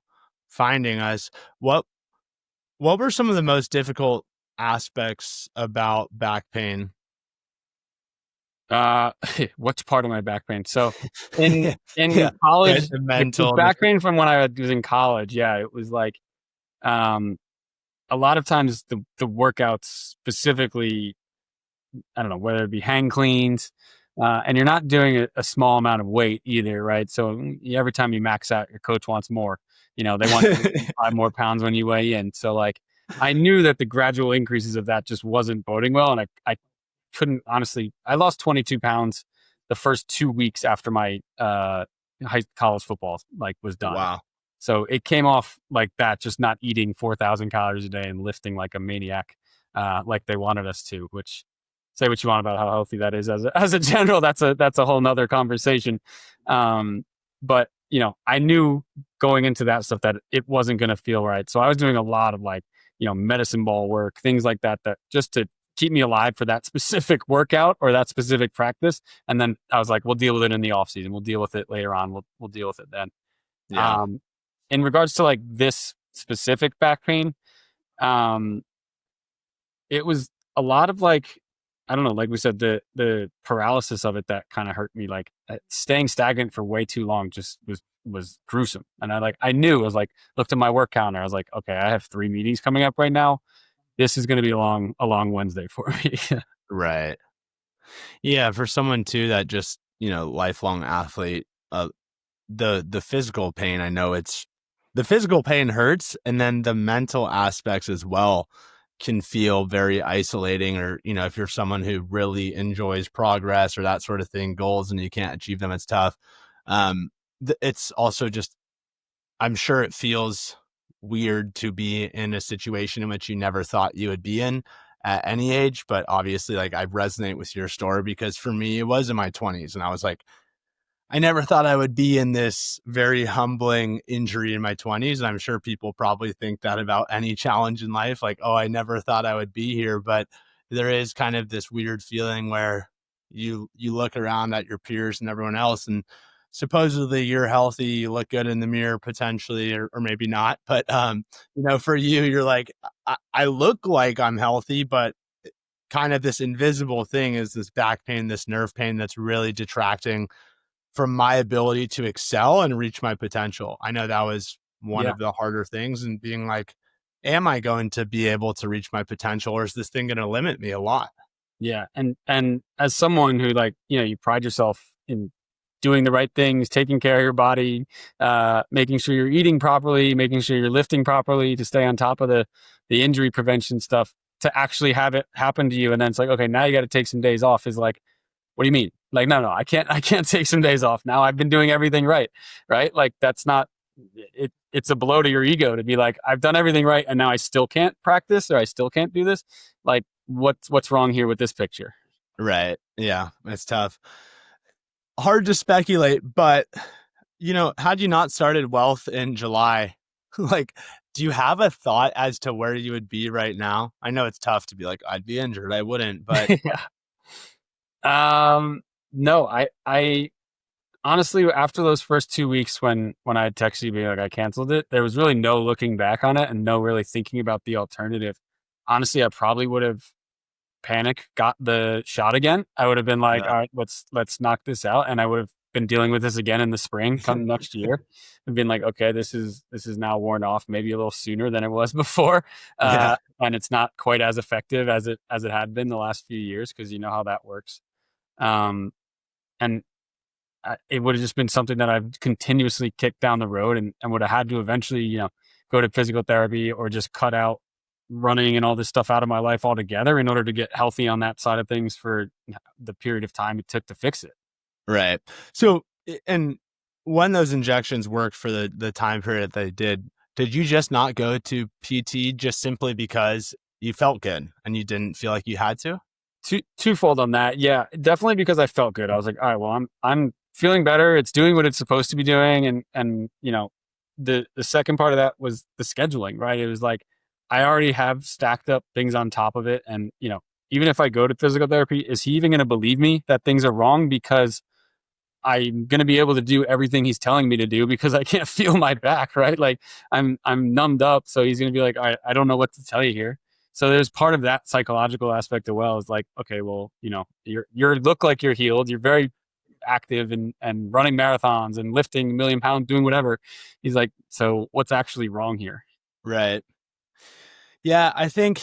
finding us, what were some of the most difficult aspects about back pain? What's part of my back pain? So in college, the mental back pain from when I was in college, yeah, it was like a lot of times the workouts specifically, I don't know, whether it be hang cleans, and you're not doing a small amount of weight either, right? So every time you max out, your coach wants more. They want 5 more pounds when you weigh in. So like, I knew that the gradual increases of that just wasn't boding well, and I couldn't honestly. I lost 22 pounds the first 2 weeks after my college football was done. Wow. So it came off like that, just not eating 4,000 calories a day and lifting like a maniac, like they wanted us to. Which, say what you want about how healthy that is as a general, that's a whole nother conversation. But I knew going into that stuff that it wasn't going to feel right. So I was doing a lot of medicine ball work, things like that just to keep me alive for that specific workout or that specific practice. And then I was like, we'll deal with it in the off season. We'll deal with it later on. We'll deal with it then. Yeah. In regards to like this specific back pain, it was a lot of like, I don't know, like we said, the paralysis of it that kind of hurt me. Like staying stagnant for way too long just was gruesome. And I knew, I was like, looked at my work calendar. I was like, okay, I have 3 meetings coming up right now. This is going to be a long Wednesday for me. Right. Yeah. For someone too, that just, lifelong athlete, the physical pain, I know the physical pain hurts, and then the mental aspects as well can feel very isolating, or, if you're someone who really enjoys progress or that sort of thing, goals, and you can't achieve them, it's tough. It's also just, I'm sure it feels weird to be in a situation in which you never thought you would be in at any age. But obviously, like, I resonate with your story, because for me, it was in my 20s, and I was like, I never thought I would be in this very humbling injury in my 20s. And I'm sure people probably think that about any challenge in life. Like, oh, I never thought I would be here. But there is kind of this weird feeling where you look around at your peers and everyone else, and supposedly you're healthy, you look good in the mirror potentially, or maybe not. But, for you, you're like, I look like I'm healthy, but kind of this invisible thing is this back pain, this nerve pain that's really detracting from my ability to excel and reach my potential. I know that was one of the harder things, and being like, am I going to be able to reach my potential, or is this thing going to limit me a lot? Yeah. And as someone who you pride yourself in doing the right things, taking care of your body, making sure you're eating properly, making sure you're lifting properly to stay on top of the injury prevention stuff, to actually have it happen to you. And then it's like, okay, now you got to take some days off, is like, what do you mean? Like, no, I can't take some days off. Now I've been doing everything right? Like, that's not it. It's a blow to your ego to be like, I've done everything right, and now I still can't practice, or I still can't do this. Like, what's wrong here with this picture? Right. Yeah. It's tough. hard to speculate, but had you not started Whealth in July, like, do you have a thought as to where you would be right now? I know it's tough to be like, I'd be injured. I wouldn't, but No, I honestly, after those first 2 weeks when I had texted you being like I canceled it, there was really no looking back on it and no really thinking about the alternative. Honestly, I probably would have panicked, got the shot again. I would have been like, Yeah. all right, let's knock this out. And I would have been dealing with this again in the spring come next year and been like, okay, this is now worn off maybe a little sooner than it was before. Yeah. And it's not quite as effective as it had been the last few years, because you know how that works. And it would have just been something that I've continuously kicked down the road, and would have had to eventually, go to physical therapy or just cut out running and all this stuff out of my life altogether in order to get healthy on that side of things for the period of time it took to fix it. Right. So, and when those injections worked for the time period they did you just not go to PT just simply because you felt good and you didn't feel like you had to? Twofold on that. Yeah, definitely because I felt good. I was like, all right, well, I'm feeling better. It's doing what it's supposed to be doing. And the second part of that was the scheduling, right? It was like, I already have stacked up things on top of it. And, even if I go to physical therapy, is he even going to believe me that things are wrong? Because I'm going to be able to do everything he's telling me to do because I can't feel my back, right? Like I'm numbed up. So he's going to be like, I don't know what to tell you here. So there's part of that psychological aspect as well. Is like, okay, well, you look like you're healed. You're very active and running marathons and lifting 1,000,000 pounds, doing whatever. He's like, so what's actually wrong here? Right. Yeah. I think,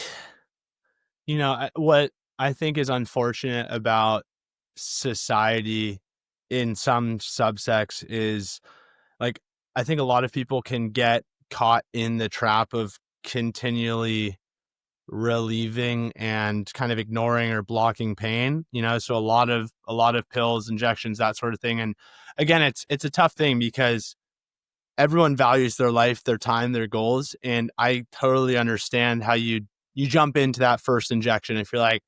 what I think is unfortunate about society in some subsects is, like, I think a lot of people can get caught in the trap of continually relieving and kind of ignoring or blocking pain, so a lot of pills, injections, that sort of thing. And again, it's a tough thing because everyone values their life, their time, their goals. And I totally understand how you jump into that first injection if you're like,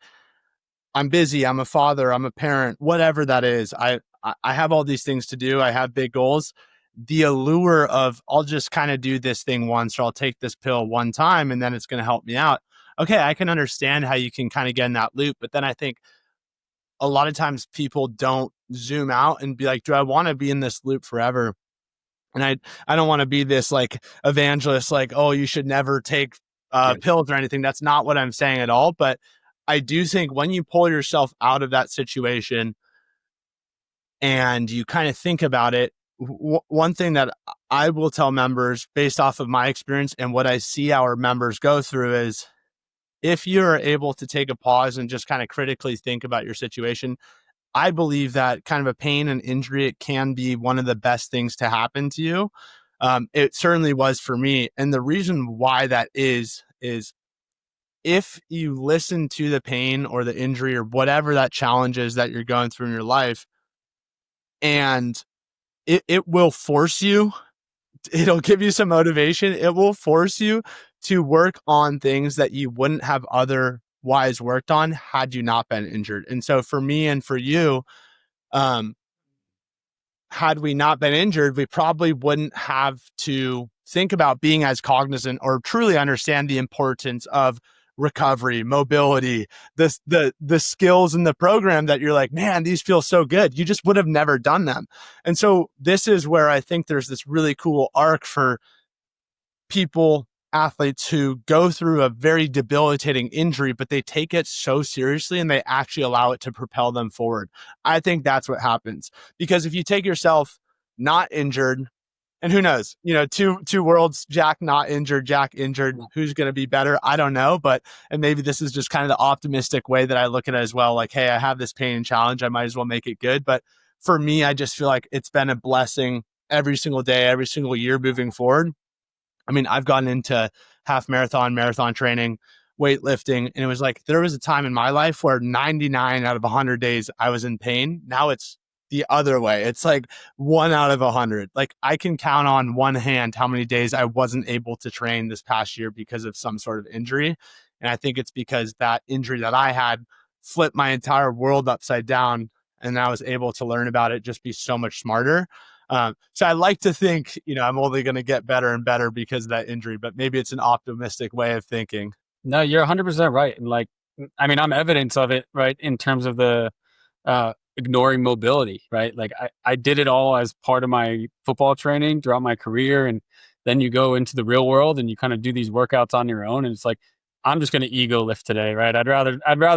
I'm busy, I'm a father, I'm a parent, whatever that is. I have all these things to do. I have big goals. The allure of, I'll just kind of do this thing once, or I'll take this pill one time and then it's going to help me out. Okay, I can understand how you can kind of get in that loop. But then I think a lot of times people don't zoom out and be like, do I want to be in this loop forever? And I don't want to be this like evangelist, like, oh, you should never take pills or anything. That's not what I'm saying at all. But I do think when you pull yourself out of that situation and you kind of think about it, one thing that I will tell members based off of my experience and what I see our members go through is, if you're able to take a pause and just kind of critically think about your situation, I believe that kind of a pain and injury, it can be one of the best things to happen to you. It certainly was for me. And the reason why that is if you listen to the pain or the injury or whatever that challenge is that you're going through in your life, and it will force you, it'll give you some motivation. It will force you to work on things that you wouldn't have otherwise worked on had you not been injured. And so for me and for you, had we not been injured, we probably wouldn't have to think about being as cognizant or truly understand the importance of recovery, mobility, the skills in the program that you're like, man, these feel so good. You just would have never done them. And so this is where I think there's this really cool arc for people, athletes who go through a very debilitating injury, but they take it so seriously and they actually allow it to propel them forward. I think that's what happens, because if you take yourself not injured, and who knows, two worlds, Jack not injured, Jack injured, who's going to be better? I don't know. And maybe this is just kind of the optimistic way that I look at it as well. Like, hey, I have this pain and challenge. I might as well make it good. But for me, I just feel like it's been a blessing every single day, every single year moving forward. I mean, I've gotten into half marathon training, weightlifting, and it was like, there was a time in my life where 99 out of 100 days I was in pain. Now it's the other way. It's like 1 out of 100. Like, I can count on one hand how many days I wasn't able to train this past year because of some sort of injury. And I think it's because that injury that I had flipped my entire world upside down. and I was able to learn about it, just be so much smarter. So I like to think, I'm only going to get better and better because of that injury, but maybe it's an optimistic way of thinking. No, you're 100% right. And like, I mean, I'm evidence of it, right? In terms of the ignoring mobility, right? Like I did it all as part of my football training throughout my career. And then you go into the real world and you kind of do these workouts on your own. And it's like, I'm just going to ego lift today, right? I'd rather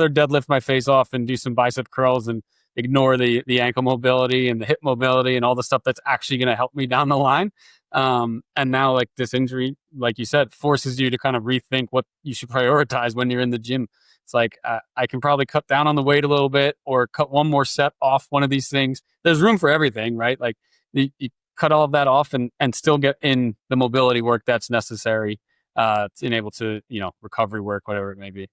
deadlift my face off and do some bicep curls and ignore the ankle mobility and the hip mobility and all the stuff that's actually going to help me down the line. And now like this injury, like you said, forces you to kind of rethink what you should prioritize when you're in the gym. It's like, I can probably cut down on the weight a little bit or cut one more set off one of these things. There's room for everything, right? Like you cut all of that off and still get in the mobility work that's necessary to enable to, recovery work, whatever it may be.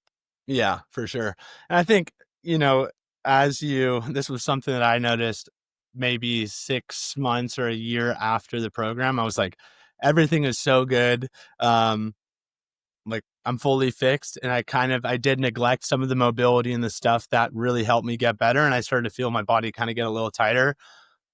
Yeah, for sure. And I think, this was something that I noticed maybe 6 months or a year after the program. I was like, everything is so good. Like I'm fully fixed, and I did neglect some of the mobility and the stuff that really helped me get better. And I started to feel my body kind of get a little tighter,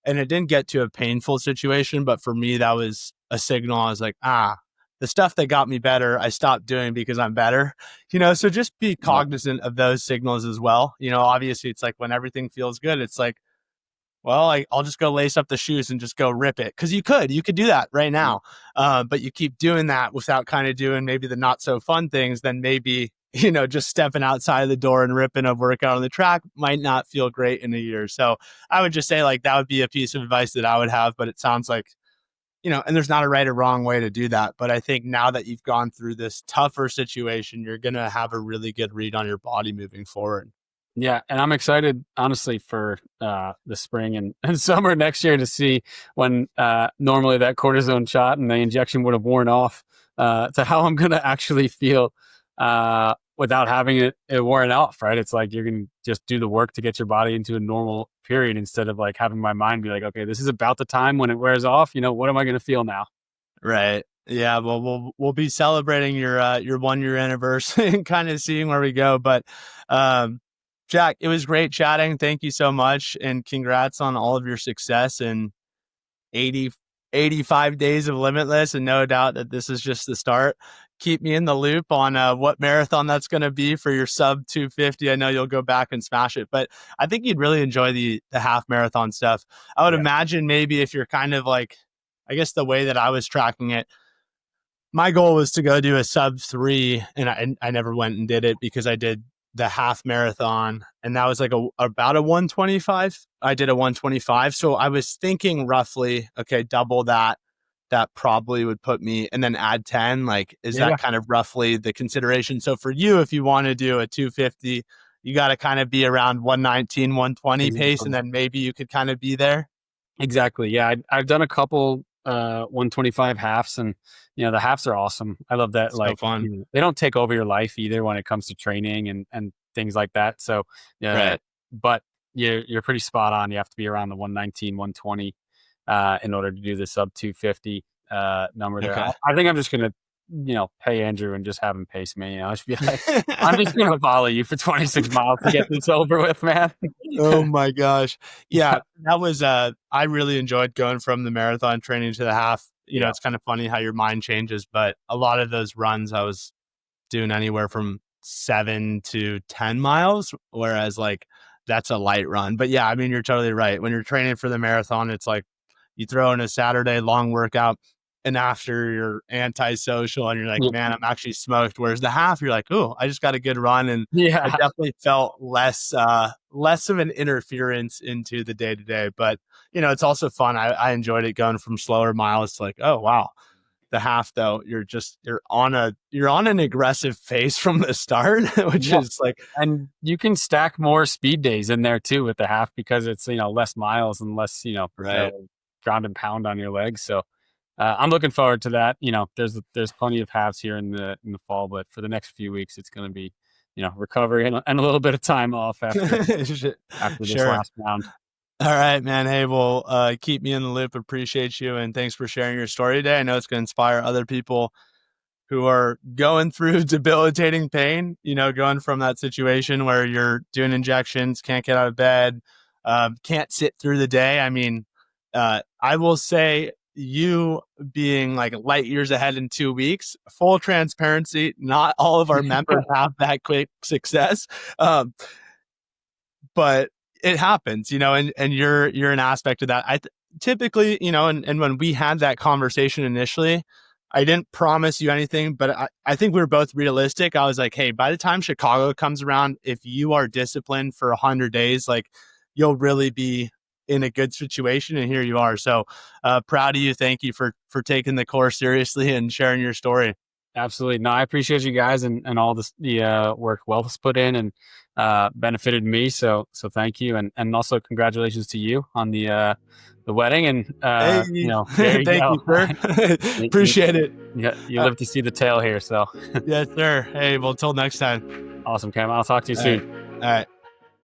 and it didn't get to a painful situation, but for me, that was a signal. I was like, the stuff that got me better, I stopped doing because I'm better, so just be cognizant of those signals as well. Obviously it's like when everything feels good, it's like, well, I'll just go lace up the shoes and just go rip it. Cause you could do that right now. But you keep doing that without kind of doing maybe the not so fun things, then maybe, just stepping outside of the door and ripping a workout on the track might not feel great in a year. So I would just say like, that would be a piece of advice that I would have, but it sounds like, and there's not a right or wrong way to do that. But I think now that you've gone through this tougher situation, you're going to have a really good read on your body moving forward. Yeah. And I'm excited, honestly, for the spring and summer next year to see when normally that cortisone shot and the injection would have worn off to how I'm going to actually feel without having it worn off, right? It's like you're going to just do the work to get your body into a normal period instead of like having my mind be like, okay, this is about the time when it wears off. What am I going to feel now? Right. Yeah. Well, we'll be celebrating your 1 year anniversary and kind of seeing where we go. But Jack, it was great chatting. Thank you so much. And congrats on all of your success and 85 days of Limitless. And no doubt that this is just the start. Keep me in the loop on what marathon that's going to be for your sub 250. I know you'll go back and smash it, but I think you'd really enjoy the half marathon stuff. I would imagine maybe if you're kind of like, I guess the way that I was tracking it, my goal was to go do a sub 3, and I never went and did it because I did the half marathon, and that was like about a 125. I did a 125. So I was thinking roughly, okay, double that probably would put me, and then add 10. Like, is that kind of roughly the consideration? So for you, if you want to do a 250, you got to kind of be around 119, 120 pace, and then maybe you could kind of be there. Exactly. Yeah. I've done a couple 125 halves, and the halves are awesome. I love that. So fun. They don't take over your life either when it comes to training and things like that. So yeah, right. But you're pretty spot on. You have to be around the 119, 120 in order to do the sub 250 number there. Okay. I think I'm just gonna pay Andrew and just have him pace me. I should be like, I'm just gonna follow you for 26 miles to get this over with, man. Oh my gosh. Yeah, that was I really enjoyed going from the marathon training to the half. It's kind of funny how your mind changes, but a lot of those runs I was doing anywhere from 7 to 10 miles, whereas like that's a light run. But yeah, I mean, you're totally right. When you're training for the marathon, it's like you throw in a Saturday long workout, and after you're antisocial and you're like, man, I'm actually smoked. Whereas the half, you're like, oh, I just got a good run. And I definitely felt less of an interference into the day to day. But, it's also fun. I enjoyed it going from slower miles to like, oh, wow. The half though, you're on an aggressive pace from the start, which is like, and you can stack more speed days in there too with the half because it's, less miles and less, ground and pound on your legs. So I'm looking forward to that. There's plenty of halves here in the fall, but for the next few weeks, it's going to be, recovery and a little bit of time off after this last round. All right, man. Hey, well, keep me in the loop. Appreciate you. And thanks for sharing your story today. I know it's going to inspire other people who are going through debilitating pain, going from that situation where you're doing injections, can't get out of bed, can't sit through the day. I mean, I will say, you being like light years ahead in 2 weeks, full transparency, not all of our members have that quick success. But it happens, and you're an aspect of that. Typically, and when we had that conversation initially, I didn't promise you anything, but I think we were both realistic. I was like, hey, by the time Chicago comes around, if you are disciplined for 100 days, like, you'll really be in a good situation. And here you are. So proud of you. Thank you for taking the course seriously and sharing your story. Absolutely. No, I appreciate you guys and all the work Whealth has put in and benefited me. So thank you. And also congratulations to you on the wedding. And, there you Thank go. you, sir. Appreciate it. Yeah, you live to see the tale here. So yes, sir. Hey, well, till next time. Awesome, Cam. I'll talk to you soon. All right.